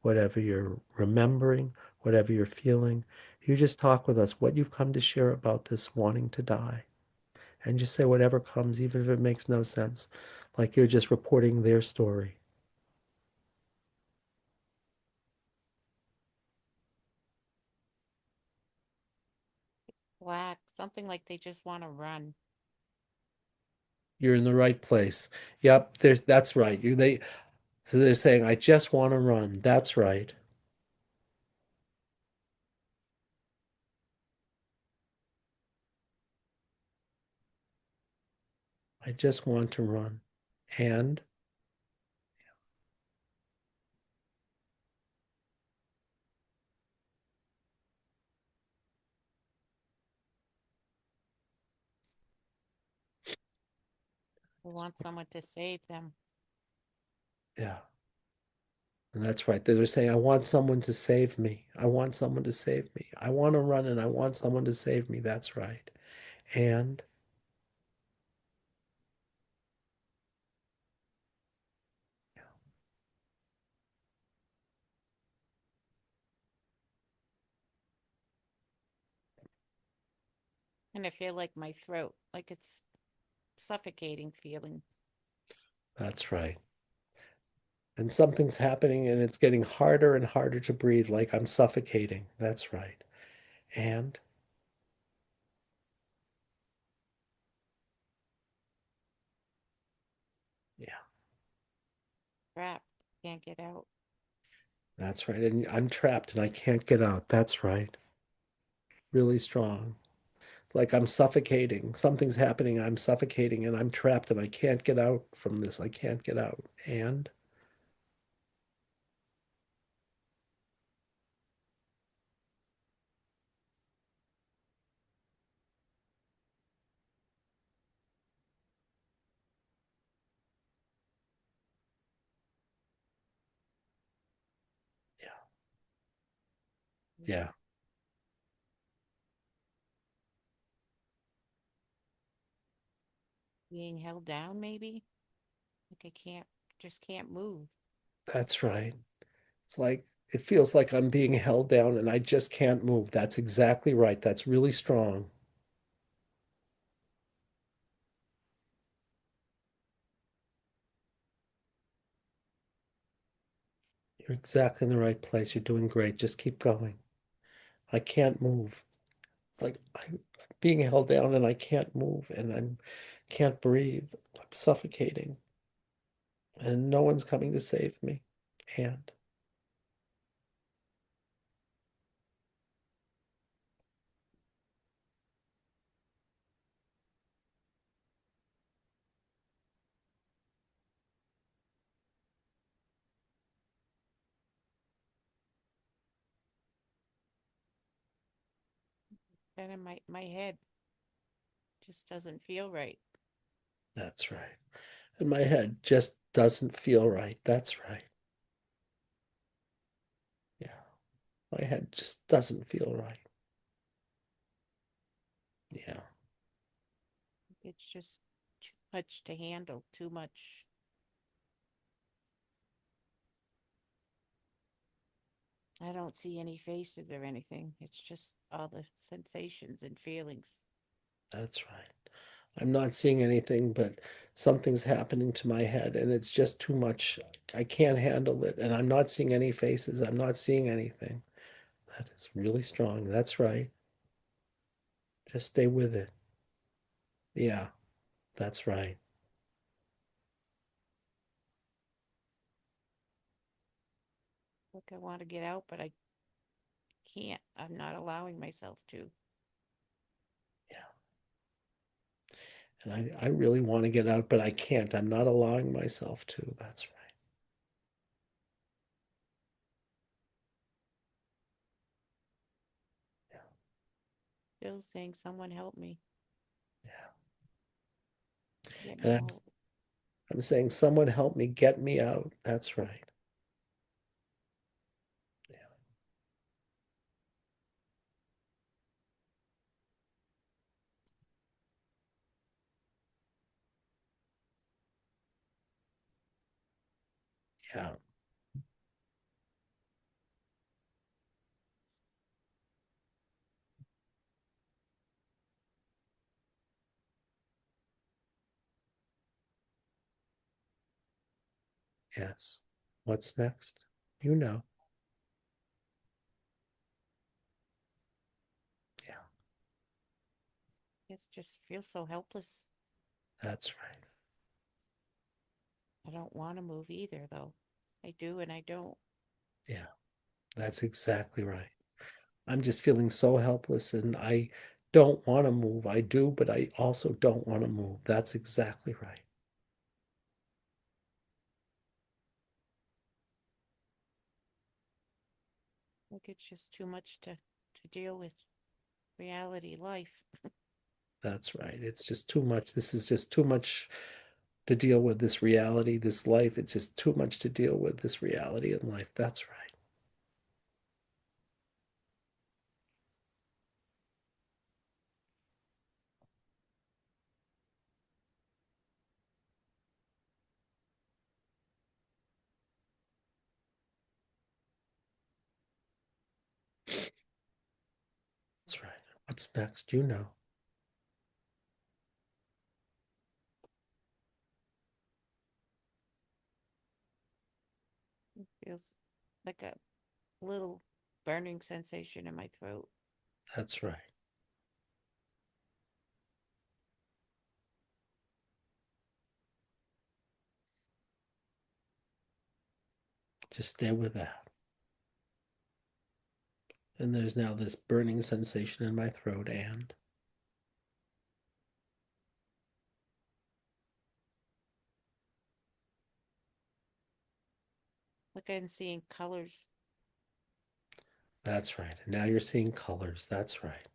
whatever you're remembering, whatever you're feeling. You just talk with us what you've come to share about this wanting to die, and just say whatever comes, even if it makes no sense, like you're just reporting their story. Black, something like they just want to run. You're in the right place. Yep, that's right. So they're saying, I just want to run. That's right. I just want to run. And They want someone to save them. yeah, and that's right. They're saying, I want someone to save me. I want someone to save me. I want to run and I want someone to save me. That's right. And And I feel like my throat, like it's suffocating feeling. that's right. And something's happening and it's getting harder and harder to breathe, like I'm suffocating. That's right. And yeah, Crap, can't get out. that's right. And I'm trapped and I can't get out. That's right. Really strong. It's like I'm suffocating. Something's happening. I'm suffocating and I'm trapped and I can't get out from this. I can't get out. And yeah, yeah, Being held down, maybe? Like I can't, just can't move. that's right. It's like it feels like I'm being held down and I just can't move. That's exactly right. That's really strong. You're exactly in the right place. You're doing great. Just keep going. I can't move. It's like I'm being held down and I can't move and I can't breathe. I'm suffocating and no one's coming to save me. And Then in my head just doesn't feel right. that's right. And my head just doesn't feel right. That's right. Yeah. My head just doesn't feel right. Yeah. It's just too much to handle, too much. I don't see any faces or anything. It's just all the sensations and feelings. That's right. I'm not seeing anything, but something's happening to my head and it's just too much. I can't handle it. And I'm not seeing any faces. I'm not seeing anything. That is really strong. That's right. Just stay with it. Yeah, that's right. Like I want to get out, but I can't. I'm not allowing myself to. Yeah. And I really want to get out, but I can't. I'm not allowing myself to. That's right. Yeah. Still saying, someone help me, Yeah. get And me out. I'm saying, someone help me get me out. That's right. Yeah. Yeah. Yes. What's next? You know. Yeah. It's just feel so helpless. That's right. I don't want to move either, though. I do and I don't. Yeah. That's exactly right. I'm just feeling so helpless and I don't want to move. I do, but I also don't want to move. That's exactly right. Like it's just too much to deal with reality life. That's right. It's just too much. This is just too much to deal with, this reality, this life. It's just too much to deal with, this reality in life. That's right. That's right. What's next? You know. It feels like a little burning sensation in my throat. That's right. Just stay with that. And there's now this burning sensation in my throat, and Like I'm seeing colors. that's right. And now you're seeing colors. That's right.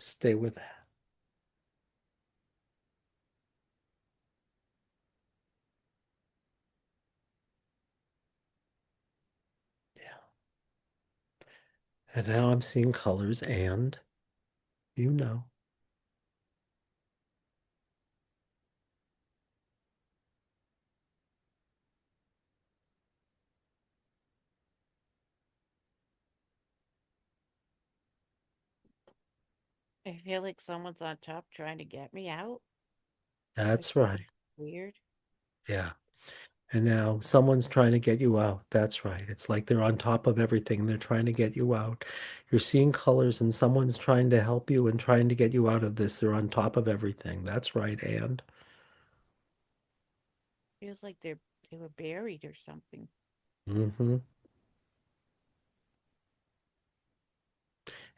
Stay with that. Yeah. And now I'm seeing colors, and you know. I feel like someone's on top trying to get me out, That's which is right. weird. Yeah. And now someone's trying to get you out. That's right. It's like they're on top of everything. They're trying to get you out. You're seeing colors, and someone's trying to help you and trying to get you out of this. They're on top of everything. That's right. And Feels like they were buried or something. mm-hmm.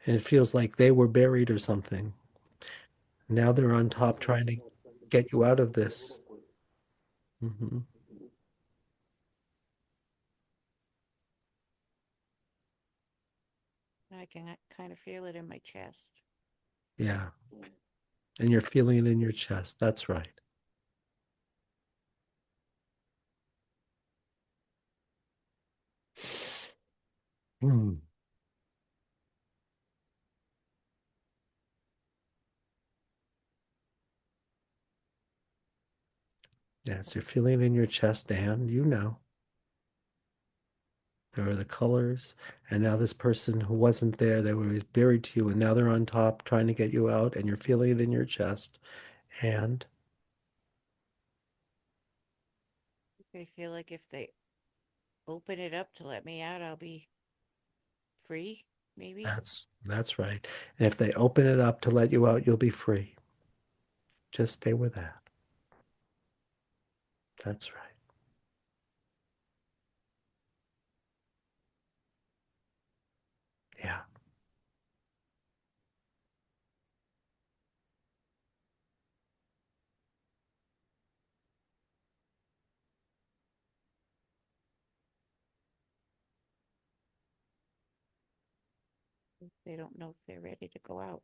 And it feels like they were buried or something. Now they're on top trying to get you out of this. Hmm. I can kind of feel it in my chest. Yeah. And you're feeling it in your chest. That's right. Mm. Yes, you're feeling it in your chest, and you know. There are the colors, and now this person who wasn't there, they were buried to you, and now they're on top trying to get you out, and you're feeling it in your chest. And I feel like if they open it up to let me out, I'll be free, maybe. that's right. And if they open it up to let you out, you'll be free. Just stay with that. That's right. They don't know if they're ready to go out.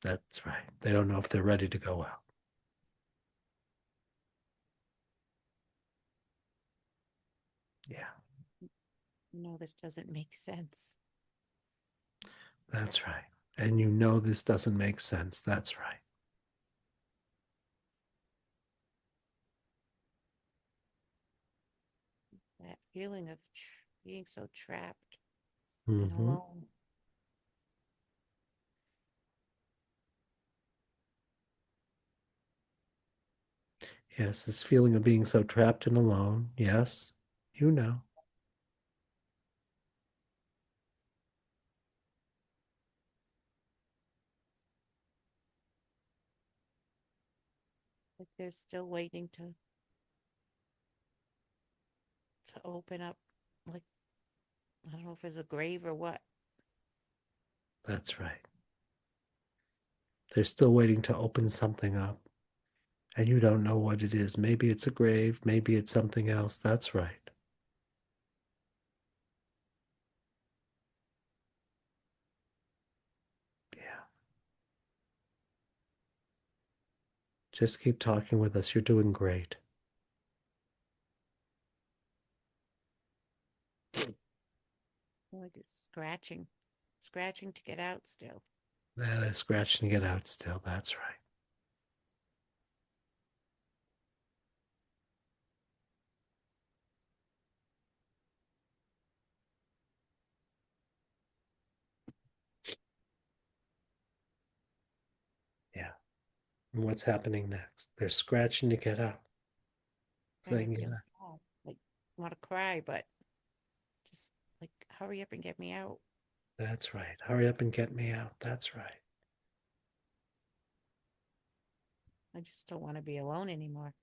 That's right. They don't know if they're ready to go out. Yeah, No, this doesn't make sense. that's right. And you know this doesn't make sense. That's right. That feeling of being so trapped and Mm-hmm. alone. Yes, this feeling of being so trapped and alone. Yes, you know. Like they're still waiting to open up. Like I don't know if it's a grave or what. That's right. They're still waiting to open something up, and you don't know what it is. Maybe it's a grave, maybe it's something else. That's right. Yeah. Just keep talking with us. You're doing great. Like it's scratching to get out still. That is scratching it out still. That's right. Yeah. And what's happening next? They're scratching to get out. Kind of Saying, feel yeah, sad. Like want to cry, but just like hurry up and get me out. that's right. Hurry up and get me out. That's right. I just don't want to be alone anymore.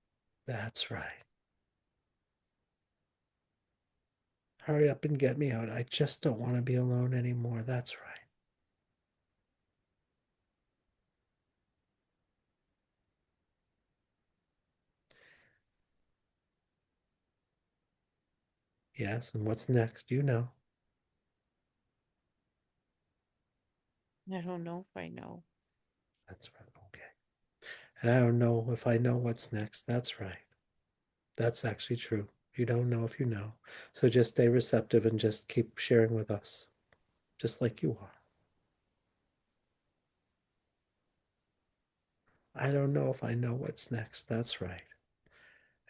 That's right. Hurry up and get me out. I just don't want to be alone anymore. That's right. Yes. And what's next? You know. I don't know if I know. That's right. Okay. And I don't know if I know what's next. That's right. That's actually true. You don't know if you know. So just stay receptive and just keep sharing with us, just like you are. I don't know if I know what's next. That's right.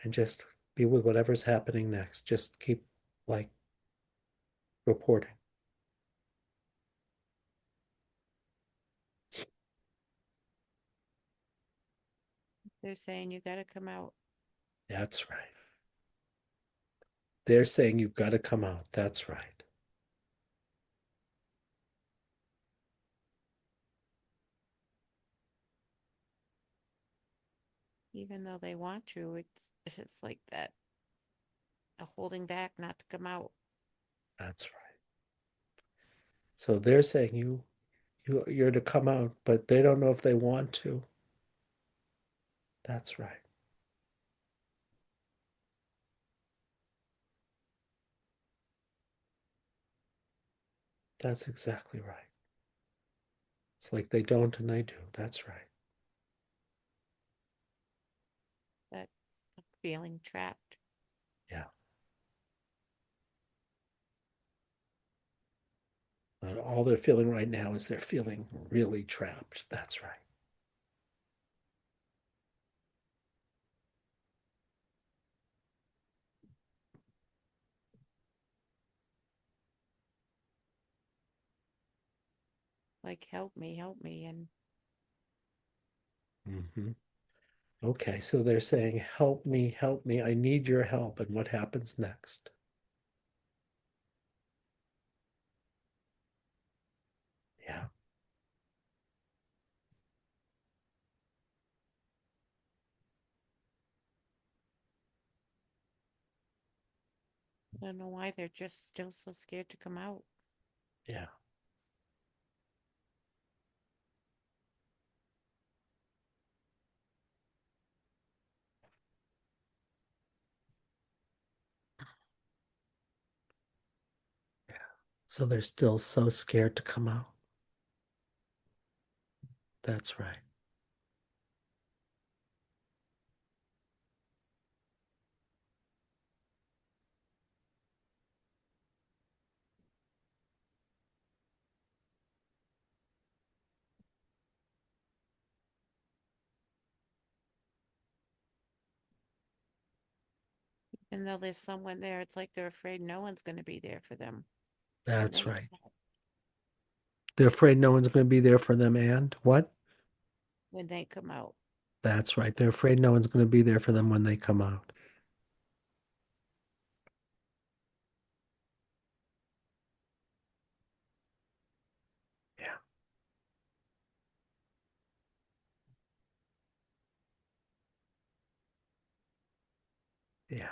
And just be with whatever's happening next. Just keep like reporting. They're saying you got to come out, That's right. They're saying you've got to come out. That's right. even though they want to. It's like that, a holding back not to come out. That's right. So they're saying you're to come out, but they don't know if they want to. That's right. That's exactly right. It's like they don't and they do. That's right. That feeling trapped. Yeah. But all they're feeling right now is they're feeling really trapped. That's right. Like help me, and Hmm. Okay, so they're saying, help me, help me. I need your help. And what happens next? Yeah, I don't know why they're just still so scared to come out. yeah, yeah. So they're still so scared to come out. That's right. Even though there's someone there, it's like they're afraid no one's going to be there for them when That's they right. They're afraid no one's going to be there for them. And what? when they come out. That's right. They're afraid no one's going to be there for them when they come out. Yeah. Yeah.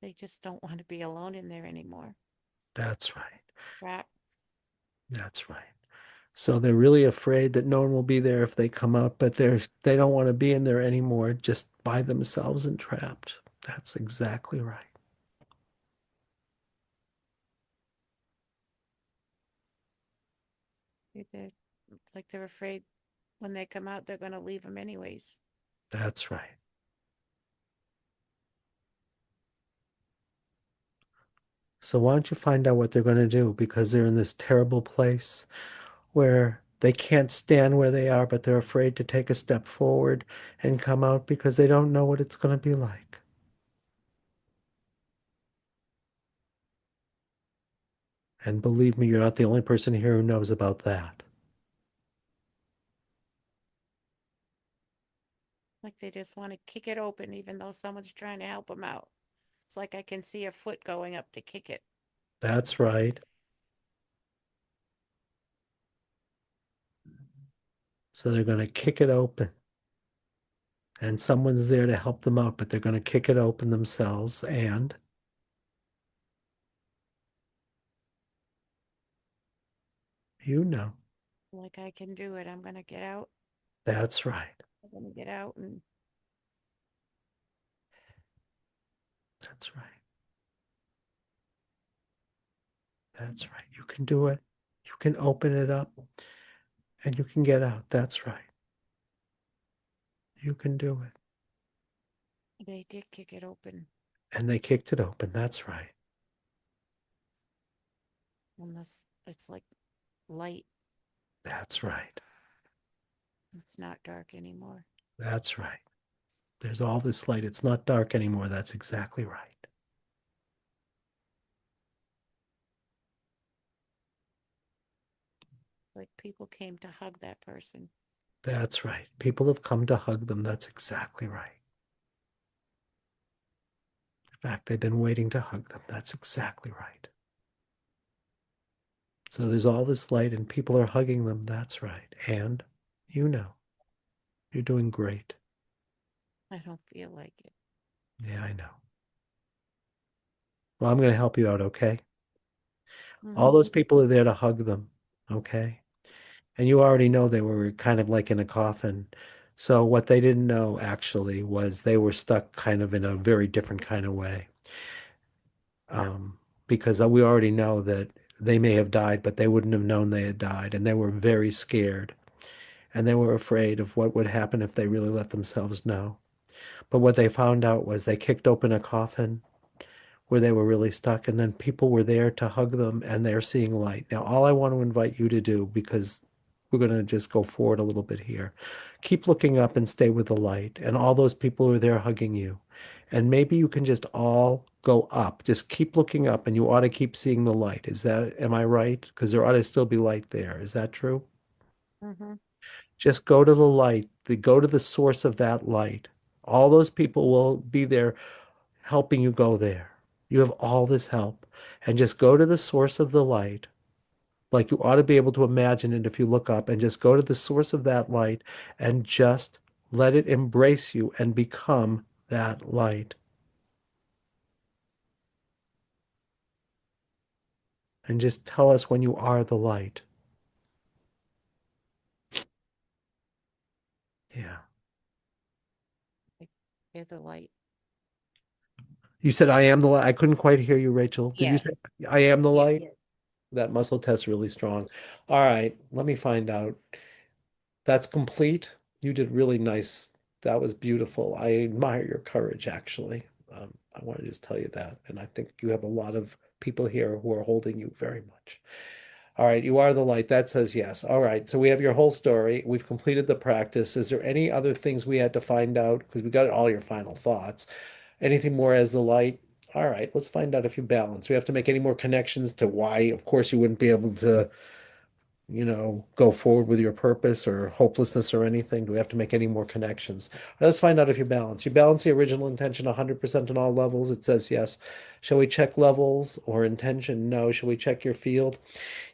They just don't want to be alone in there anymore. That's right. Trapped. That's right. So they're really afraid that no one will be there if they come out, but they don't want to be in there anymore just by themselves and trapped. That's exactly right. It's like they're afraid when they come out, they're going to leave them anyways. That's right. So why don't you find out what they're going to do because they're in this terrible place where they can't stand where they are, but they're afraid to take a step forward and come out because they don't know what it's going to be like. And believe me, you're not the only person here who knows about that. Like they just want to kick it open, even though someone's trying to help them out. It's like I can see a foot going up to kick it. That's right. So they're going to kick it open. And someone's there to help them out, but they're going to kick it open themselves. And you know, Like I can do it. I'm going to get out. that's right. I'm going to get out and That's right. That's right. You can do it. You can open it up and you can get out. That's right. You can do it. they did kick it open. And they kicked it open. That's right. Unless it's like light. That's right. It's not dark anymore. That's right. There's all this light. It's not dark anymore. That's exactly right. Like people came to hug that person. That's right. People have come to hug them. That's exactly right. In fact, they've been waiting to hug them. That's exactly right. So there's all this light and people are hugging them. That's right. And you know, you're doing great. I don't feel like it. Yeah, I know. Well, I'm going to help you out, okay? All Mm-hmm. those people are there to hug them, okay? And you already know they were kind of like in a coffin. So what they didn't know actually was they were stuck kind of in a very different kind of way. Because we already know that they may have died, but they wouldn't have known they had died. And they were very scared. And they were afraid of what would happen if they really let themselves know. But what they found out was they kicked open a coffin where they were really stuck, and then people were there to hug them, and they're seeing light. Now, all I want to invite you to do, because we're going to just go forward a little bit here, keep looking up and stay with the light, and all those people are there hugging you. And maybe you can just all go up. Just keep looking up, and you ought to keep seeing the light. Am I right? Because there ought to still be light there. Is that true? Mm-hmm. Just go to the light, go to the source of that light. All those people will be there helping you go there. You have all this help. And just go to the source of the light. Like you ought to be able to imagine it if you look up and just go to the source of that light and just let it embrace you and become that light. And just tell us when you are the light. Yeah. I hear the light. You said I am the light. I couldn't quite hear you, Rachel. Did you Yes. say I am the Yes. light? That muscle test really strong. All right, let me find out. That's complete. You did really nice. That was beautiful. I admire your courage, actually. I want to just tell you that. And I think you have a lot of people here who are holding you very much. All right, you are the light. That says yes. All right, so we have your whole story. We've completed the practice. Is there any other things we had to find out? Because we got all your final thoughts. Anything more as the light? All right, let's find out if you balance. We have to make any more connections to why, of course, you wouldn't be able to, go forward with your purpose or hopelessness or anything? Do we have to make any more connections? All right, let's find out if you balance. You balance the original intention 100% on all levels. It says yes. Shall we check levels or intention? No. Shall we check your field?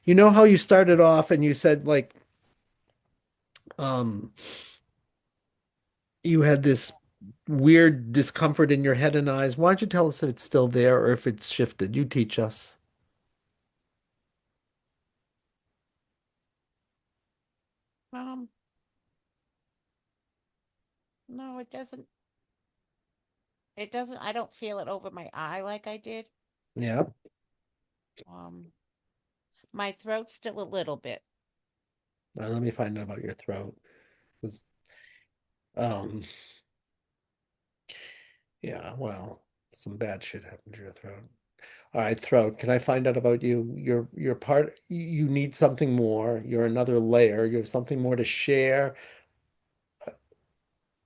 You know how you started off and you said like um you had this weird discomfort in your head and eyes. Why don't you tell us if it's still there or if it's shifted? You teach us. Um, no, it doesn't. It doesn't. I don't feel it over my eye like I did. Yeah. Um, my throat's still a little bit. Let me find out about your throat. 'Cause, Um, yeah, well, some bad shit happened to your throat. All right, throat. Can I find out about you? You're part, you need something more. You're another layer. You have something more to share.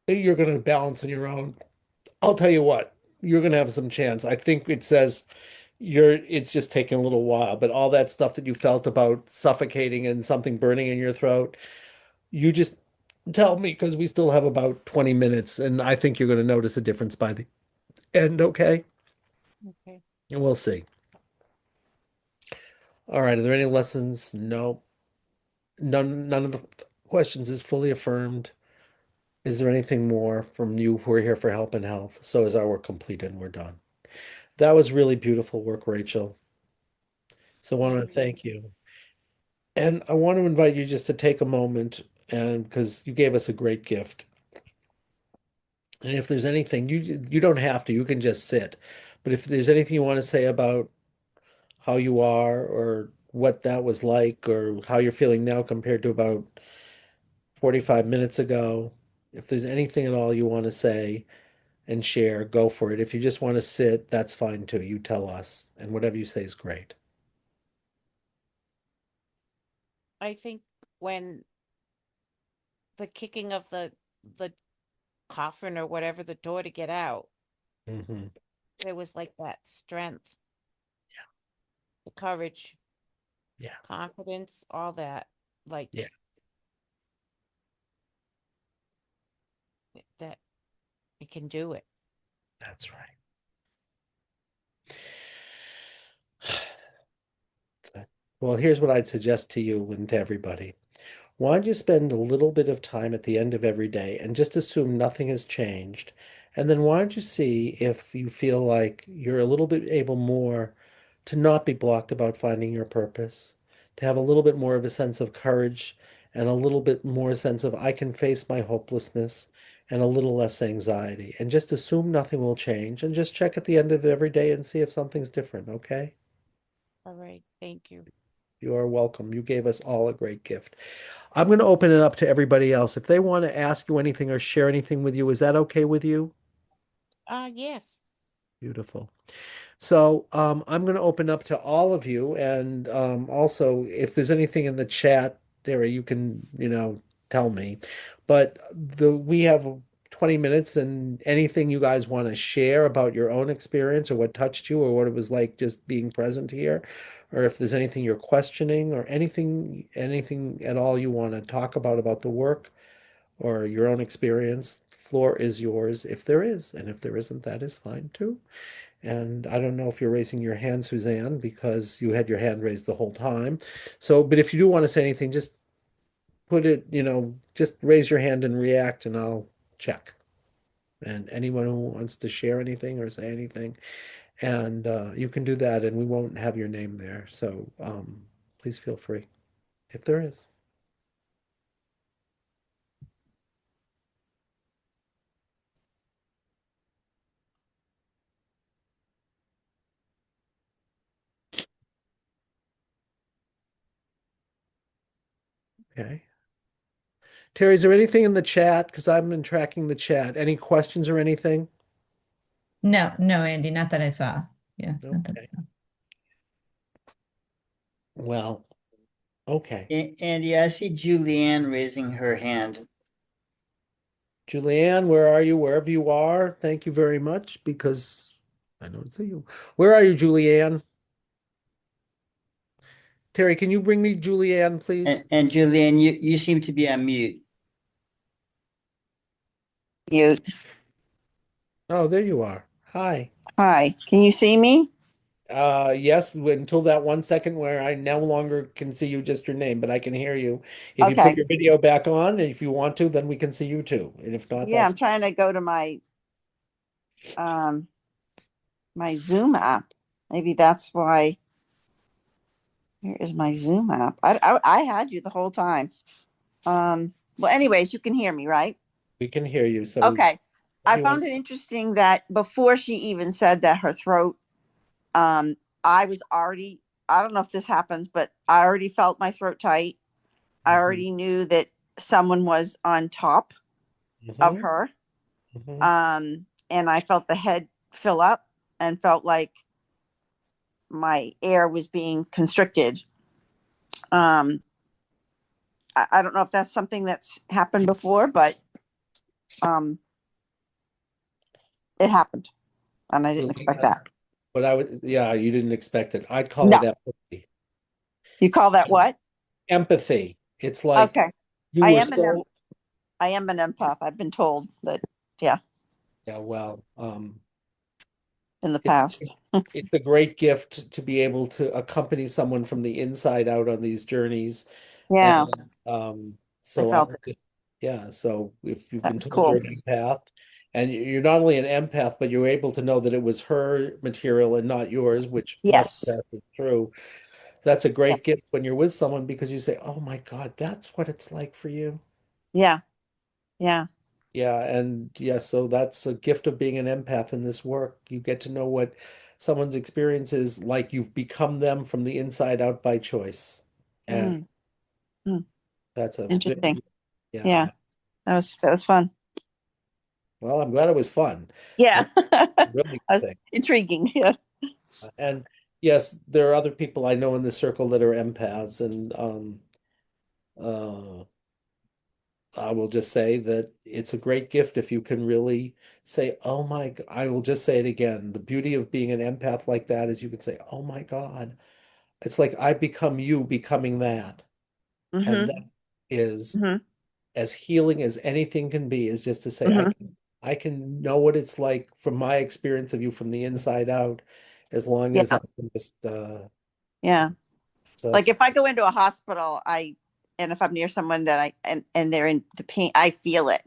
You're going to balance on your own. I'll tell you what, you're going to have some chance. I think it says it's just taking a little while, but all that stuff that you felt about suffocating and something burning in your throat, you just tell me because we still have about 20 minutes and I think you're going to notice a difference by the end, okay? Okay. And we'll see. All right, are there any lessons? No. None of the questions is fully affirmed. Is there anything more from you who are here for help and health? So is our work completed and we're done. That was really beautiful work, Rachel. So I want Thank to you. thank you. And I want to invite you just to take a moment and because you gave us a great gift. And if there's anything you don't have to, you can just sit. But if there's anything you want to say about how you are or what that was like or how you're feeling now compared to about 45 minutes ago, if there's anything at all you want to say and share, go for it. If you just want to sit, that's fine too. You tell us, and whatever you say is great. I think when the kicking of the coffin or whatever the door to get out, Hmm. there was like that strength, the courage, Yeah, confidence, all that. Like yeah, that you can do it. that's right. Good. Well, here's what I'd suggest to you and to everybody. Why don't you spend a little bit of time at the end of every day and just assume nothing has changed? And then why don't you see if you feel like you're a little bit able more to not be blocked about finding your purpose, to have a little bit more of a sense of courage and a little bit more sense of I can face my hopelessness and a little less anxiety. And just assume nothing will change and just check at the end of every day and see if something's different, okay? All right. Thank you. You are welcome. You gave us all a great gift. I'm going to open it up to everybody else. If they want to ask you anything or share anything with you, is that okay with you? Yes. Beautiful. So I'm going to open up to all of you, and also if there's anything in the chat there, you can tell me. But we have 20 minutes, and anything you guys want to share about your own experience or what touched you or what it was like just being present here, or if there's anything you're questioning or anything at all you want to talk about the work or your own experience, floor is yours if there is, and if there isn't, that is fine too. And I don't know if you're raising your hand, Suzanne, because you had your hand raised the whole time. So, but if you do want to say anything, just put it, just raise your hand and react, and I'll check. And anyone who wants to share anything or say anything. And you can do that, and we won't have your name there. So please feel free if there is. Okay. Terry, is there anything in the chat? Because I've been tracking the chat. Any questions or anything? No, no, Andy, not that I saw. Yeah, not that Okay. I saw. Well, okay. Andy, I see Julianne raising her hand. Julianne, where are you? Wherever you are, thank you very much because I don't see you. Where are you, Julianne? Terry, can you bring me Julianne, please? And Julianne, you seem to be on mute. Mute. Oh, there you are. Hi. Hi, can you see me? Yes, until that 1 second where I no longer can see you, just your name, but I can hear you. If you put Okay. your video back on, and if you want to, then we can see you too. And if not, Yeah, that's I'm trying to go to um my Zoom app. Maybe that's why. Here is my Zoom app. I had you the whole time. Well, anyways, you can hear me, right? we can hear you. So Okay. what I do you found want? it interesting that before she even said that her throat, um, I was already, I don't know if this happens, but I already felt my throat tight. I Mhm, already knew that someone was on top of mhm, her. mhm. And I felt the head fill up and felt like my air was being constricted. Um, I don't know if that's something that's happened before, but um, it happened, and I didn't expect Julianne, that. but I would, yeah, you didn't expect it. I'd call it No, empathy. you call that what? Empathy. It's like Okay, you I were am an so, I am an empath. I've been told that. Yeah, yeah, well, in the it, past. it's a great gift to be able to accompany someone from the inside out on these journeys. Yeah, And I so felt it. yeah, so if you've That been was told cool. you're an empath, and you're not only an empath, but you're able to know that it was her material and not yours, which most Yes. of that is true. That's a Yeah. great gift when you're with someone because you say, "Oh my God, that's what it's like for you." Yeah. Yeah. Yeah, and yeah, so that's a gift of being an empath in this work. You get to know what someone's experience is like you've become them from the inside out by choice. And Mm, mm. that's a Interesting. very, Yeah, yeah. that was fun. Well, I'm glad it was fun. Yeah, That's that a really good was thing. intriguing. Yeah. And yes, there are other people I know in the circle that are empaths, and uh, I will just say that it's a great gift if you can really say, "Oh my," I will just say it again. The beauty of being an empath like that is you can say, "Oh my God." It's like I become you becoming that. And that Mm-hmm. is Mm-hmm. as healing as anything can be, is just to say Mm-hmm. I can know what it's like from my experience of you from the inside out, as long as Yeah. I can just Yeah. so Like that's if I go into a hospital, and if I'm near someone that and they're in the pain, I feel it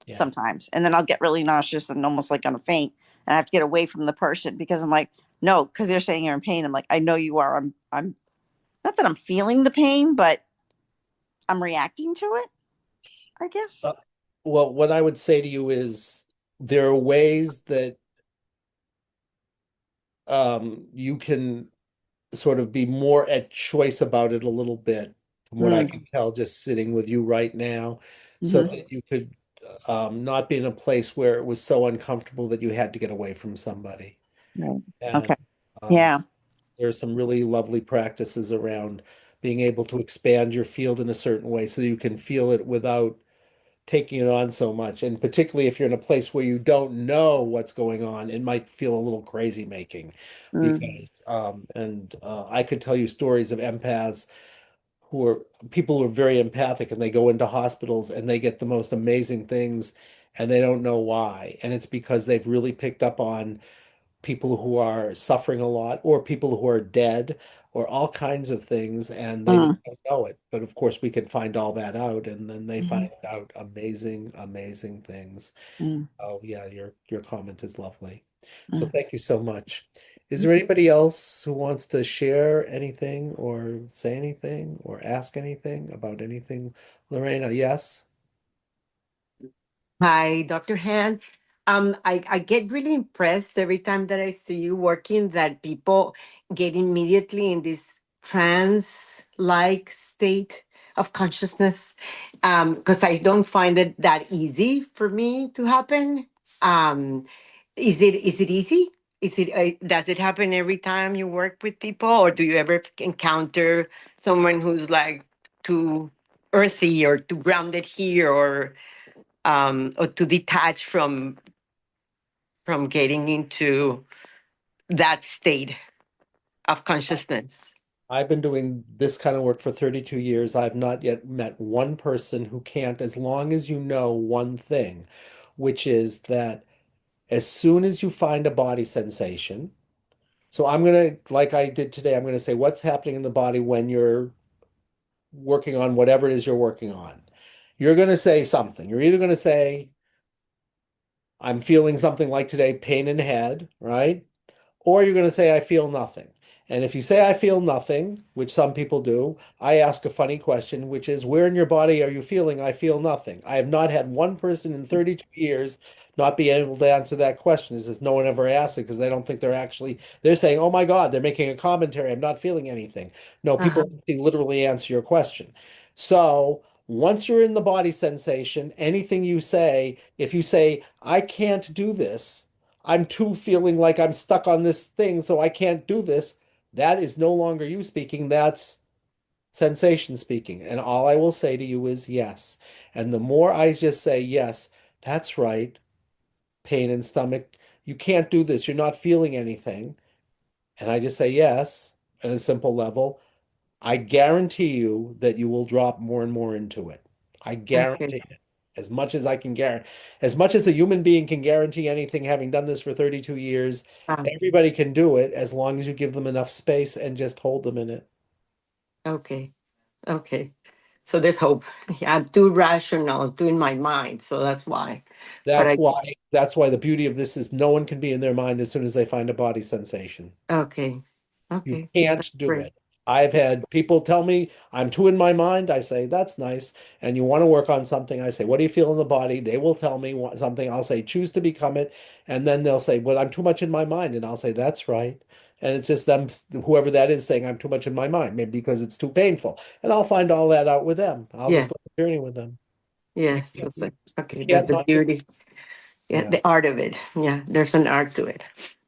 yeah. sometimes. And then I'll get really nauseous and almost like gonna faint. And I have to get away from the person because I'm like, no, because they're saying you're in pain. I'm like, I know you are. I'm not that I'm feeling the pain, but I'm reacting to it, I guess. Uh, well, what I would say to you is there are ways that you can sort of be more at choice about it a little bit, from what I Mm, can tell, just sitting with you right now, so hmm. that you could not be in a place where it was so uncomfortable that you had to get away from somebody. Right. And Okay. um, Yeah. there's some really lovely practices around being able to expand your field in a certain way so you can feel it without taking it on so much. And particularly if you're in a place where you don't know what's going on, it might feel a little crazy making Mm, because and I could tell you stories of empaths who are people who are very empathic and they go into hospitals and they get the most amazing things and they don't know why. And it's because they've really picked up on people who are suffering a lot or people who are dead or all kinds of things and they mm, just don't know it. But of course, we can find all that out and then they mhm, find out amazing, amazing things. mm. Oh yeah, your comment is lovely. So Mm. thank you so much. Is there anybody else who wants to share anything or say anything or ask anything about anything? Lorena, yes? Hi, Dr. Han. I get really impressed every time that I see you working that people get immediately in this trance-like state of consciousness. Because I don't find it that easy for me to happen. Um, is it easy? Does it happen every time you work with people, or do you ever encounter someone who's like too earthy or too grounded here, or to detach from getting into that state of consciousness? I've been doing this kind of work for 32 years. I've not yet met one person who can't, as long as you know one thing, which is that as soon as you find a body sensation, so I'm going to, like I did today, I'm going to say what's happening in the body when you're working on whatever it is you're working on. You're going to say something. You're either going to say, I'm feeling something like today, pain in the head, right? Or you're going to say, I feel nothing. And if you say, I feel nothing, which some people do, I ask a funny question, which is, where in your body are you feeling, I feel nothing? I have not had one person in 32 years not be able to answer that question. It's just no one ever asks it because they don't think they're saying, oh my God, they're making a commentary. I'm not feeling anything. No, Uh-huh. people literally answer your question. So once you're in the body sensation, anything you say, if you say, I can't do this, I'm too feeling like I'm stuck on this thing, so I can't do this. That is no longer you speaking. That's sensation speaking. And all I will say to you is yes. And the more I just say, yes, that's right, pain in stomach, you can't do this. You're not feeling anything. And I just say yes at a simple level. I guarantee you that you will drop more and more into it. I Okay. guarantee it. As much as I can guarantee, as much as a human being can guarantee anything, having done this for 32 years, Um, everybody can do it as long as you give them enough space and just hold them in it. okay. Okay. So there's hope. Yeah, I'm too rational, too in my mind. So that's why. But That's I why, that's why the beauty of this is no one can be in their mind as soon as they find a body sensation. okay. You Okay. That's can't do great. it. I've had people tell me I'm too in my mind. I say, that's nice. And you want to work on something. I say, what do you feel in the body? They will tell me something. I'll say, choose to become it. And then they'll say, well, I'm too much in my mind. And I'll say, that's right. And it's just them, whoever that is, saying I'm too much in my mind, maybe because it's too painful. And I'll find all that out with them. I'll Yeah. just go on a journey with them. You Yes. can't, you Okay. That's can't the not do it. beauty. Yeah. Yeah. The art of it. Yeah. There's an art to it.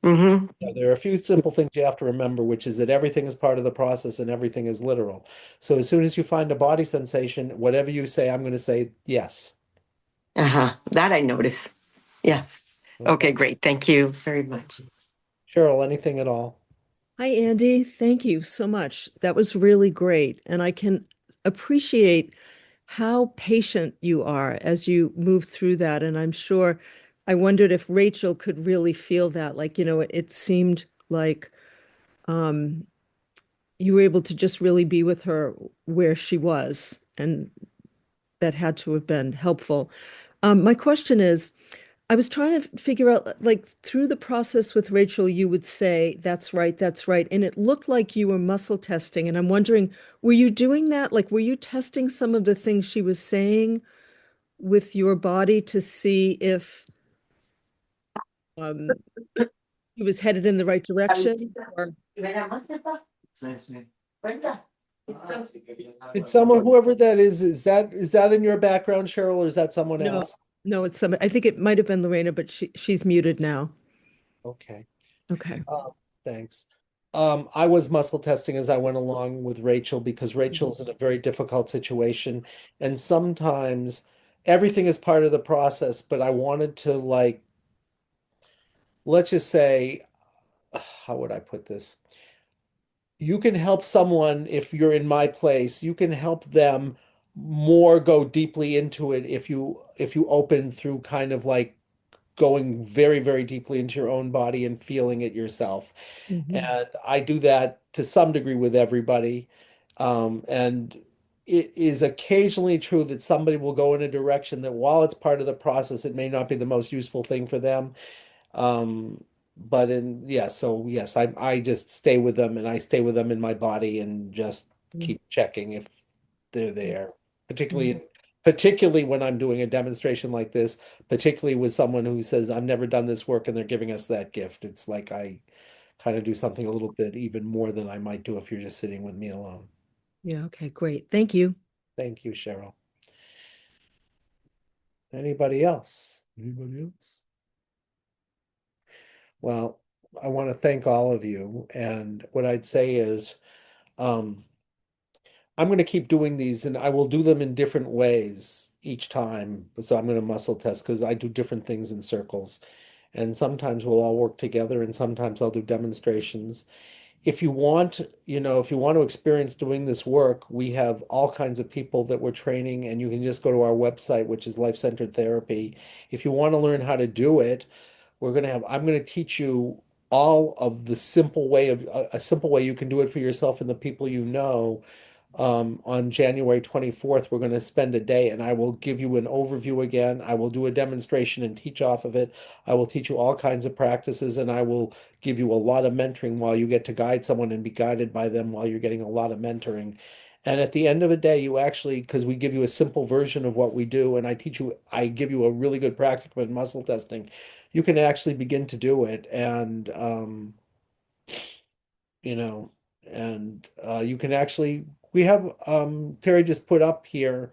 Mm-hmm. Yeah, there are a few simple things you have to remember, which is that everything is part of the process and everything is literal. So as soon as you find a body sensation, whatever you say, I'm going to say yes. Uh-huh. That I notice. Yes. Okay, Okay. great. Thank you very much. Cheryl, anything at all? Hi, Andy. Thank you so much. That was really great. And I can appreciate how patient you are as you move through that. And I'm sure I wondered if Rachel could really feel that. Like, it seemed like um, you were able to just really be with her where she was. And that had to have been helpful. My question is, I was trying to figure out, like, through the process with Rachel, you would say, that's right, that's right. And it looked like you were muscle testing. And I'm wondering, were you doing that? Like, were you testing some of the things she was saying with your body to see if um, he was headed in the right direction? Or Did someone, whoever that is that in your background, Cheryl, or is that someone no, else? no, it's some, I think it might have been Lorena, but she's muted now. Okay. Okay. Thanks. I was muscle testing as I went along with Rachel because Rachel's in a very difficult situation. And sometimes everything is part of the process, but I wanted to, like, let's just say, how would I put this? You can help someone if you're in my place. You can help them more go deeply into it if you open through kind of like going very, very deeply into your own body and feeling it yourself. Mhm. And I do that to some degree with everybody. And it is occasionally true that somebody will go in a direction that while it's part of the process, it may not be the most useful thing for them. Um, so yes, I just stay with them and I stay with them in my body and just keep checking if they're there. Particularly particularly when I'm doing a demonstration like this, particularly with someone who says, I've never done this work and they're giving us that gift. It's like I kind of do something a little bit even more than I might do if you're just sitting with me alone. Yeah, okay, great. Thank you. Thank you, Cheryl. Anybody else? Anybody else? Well, I want to thank all of you. And what I'd say is, um, I'm going to keep doing these and I will do them in different ways each time. So I'm going to muscle test because I do different things in circles. And sometimes we'll all work together and sometimes I'll do demonstrations. If you want, if you want to experience doing this work, we have all kinds of people that we're training, and you can just go to our website, which is Life Centered Therapy. If you want to learn how to do it, I'm going to teach you all of the simple way of a simple way you can do it for yourself and the people you know. On January 24th, we're going to spend a day and I will give you an overview again. I will do a demonstration and teach off of it. I will teach you all kinds of practices and I will give you a lot of mentoring while you get to guide someone and be guided by them while you're getting a lot of mentoring. And at the end of the day, you actually, because we give you a simple version of what we do, and I give you a really good practical in muscle testing, you can actually begin to do it. You know, and you can actually, we have, Terry just put up here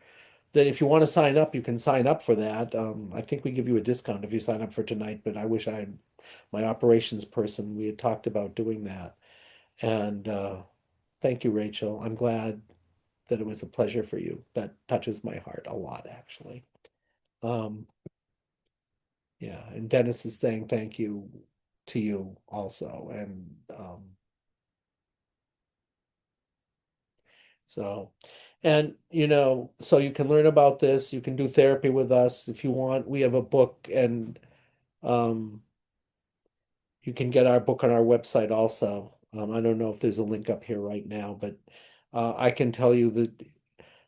that if you want to sign up, you can sign up for that. I think we give you a discount if you sign up for tonight, but I wish I had my operations person, we had talked about doing that. And thank you, Rachel. I'm glad that it was a pleasure for you. That touches my heart a lot, actually. Um, yeah, and Dennis is saying thank you to you also. And so, and so you can learn about this. You can do therapy with us if you want. We have a book, and um, you can get our book on our website also. I don't know if there's a link up here right now, but I can tell you that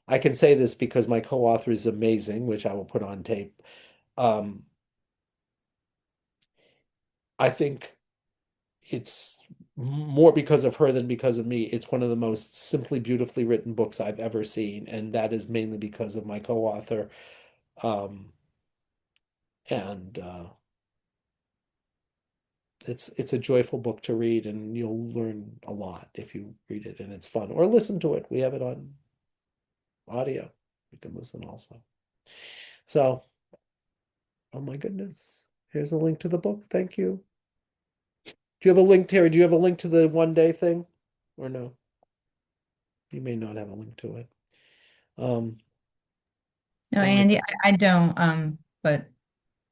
I can say this because my co-author is amazing, which I will put on tape. Um, I think it's more because of her than because of me. It's one of the most simply beautifully written books I've ever seen, and that is mainly because of my co-author. Um, and it's a joyful book to read, and you'll learn a lot if you read it, and it's fun. Or listen to it. We have it on audio. You can listen also. So, oh my goodness. Here's a link to the book. Thank you. Do you have a link, Terry? Do you have a link to the 1 day thing? Or no? You may not have a link to it. Um, No, oh my, Andy, I don't, but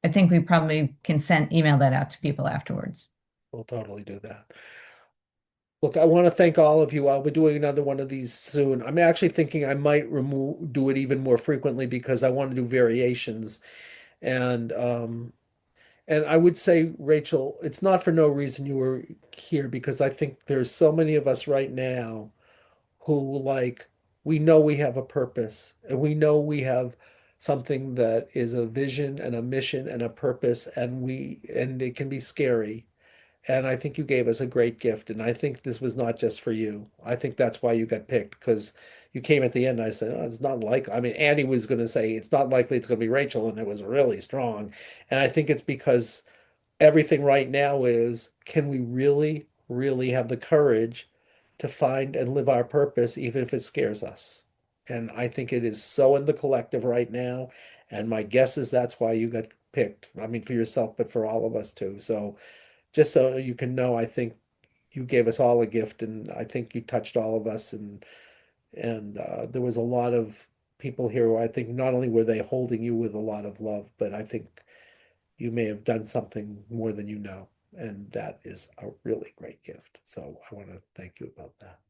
I think we probably can email that out to people afterwards. we'll totally do that. Look, I want to thank all of you. I'll be doing another one of these soon. I'm actually thinking I might do it even more frequently because I want to do variations. And I would say, Rachel, it's not for no reason you were here because I think there's so many of us right now who we know we have a purpose and we know we have something that is a vision and a mission and a purpose and it can be scary. And I think you gave us a great gift. And I think this was not just for you. I think that's why you got picked because you came at the end. I said, oh, it's not likely. I mean, Andy was going to say it's not likely it's going to be Rachel, and it was really strong. And I think it's because everything right now is, can we really, really have the courage to find and live our purpose, even if it scares us? And I think it is so in the collective right now. And my guess is that's why you got picked. I mean, for yourself, but for all of us too. So just so you can know, I think you gave us all a gift, and I think you touched all of us. And there was a lot of people here who I think not only were they holding you with a lot of love, but I think you may have done something more than you know. And that is a really great gift. So I want to thank you about that.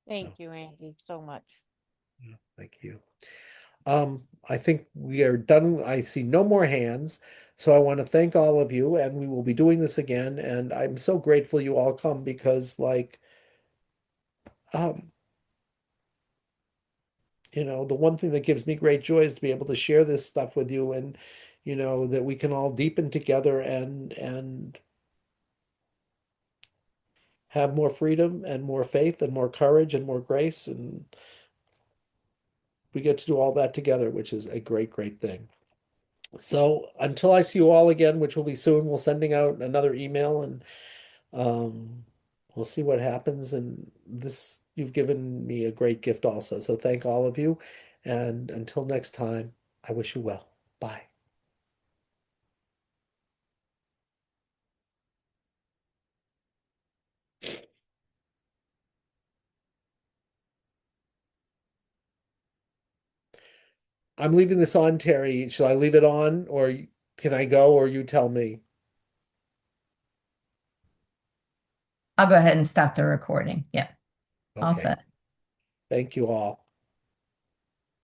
So, Thank you, Andy, so much. yeah, thank you. I think we are done. I see no more hands. So I want to thank all of you, and we will be doing this again. And I'm so grateful you all come because, um, the one thing that gives me great joy is to be able to share this stuff with you and, that we can all deepen together and have more freedom and more faith and more courage and more grace. And we get to do all that together, which is a great, great thing. So until I see you all again, which will be soon, we're sending out another email and we'll see what happens. And this, you've given me a great gift also. So thank all of you. And until next time, I wish you well. Bye. I'm leaving this on, Terry. Shall I leave it on or can I go or you tell me? I'll go ahead and stop the recording. Yeah, all Okay. set. Thank you all.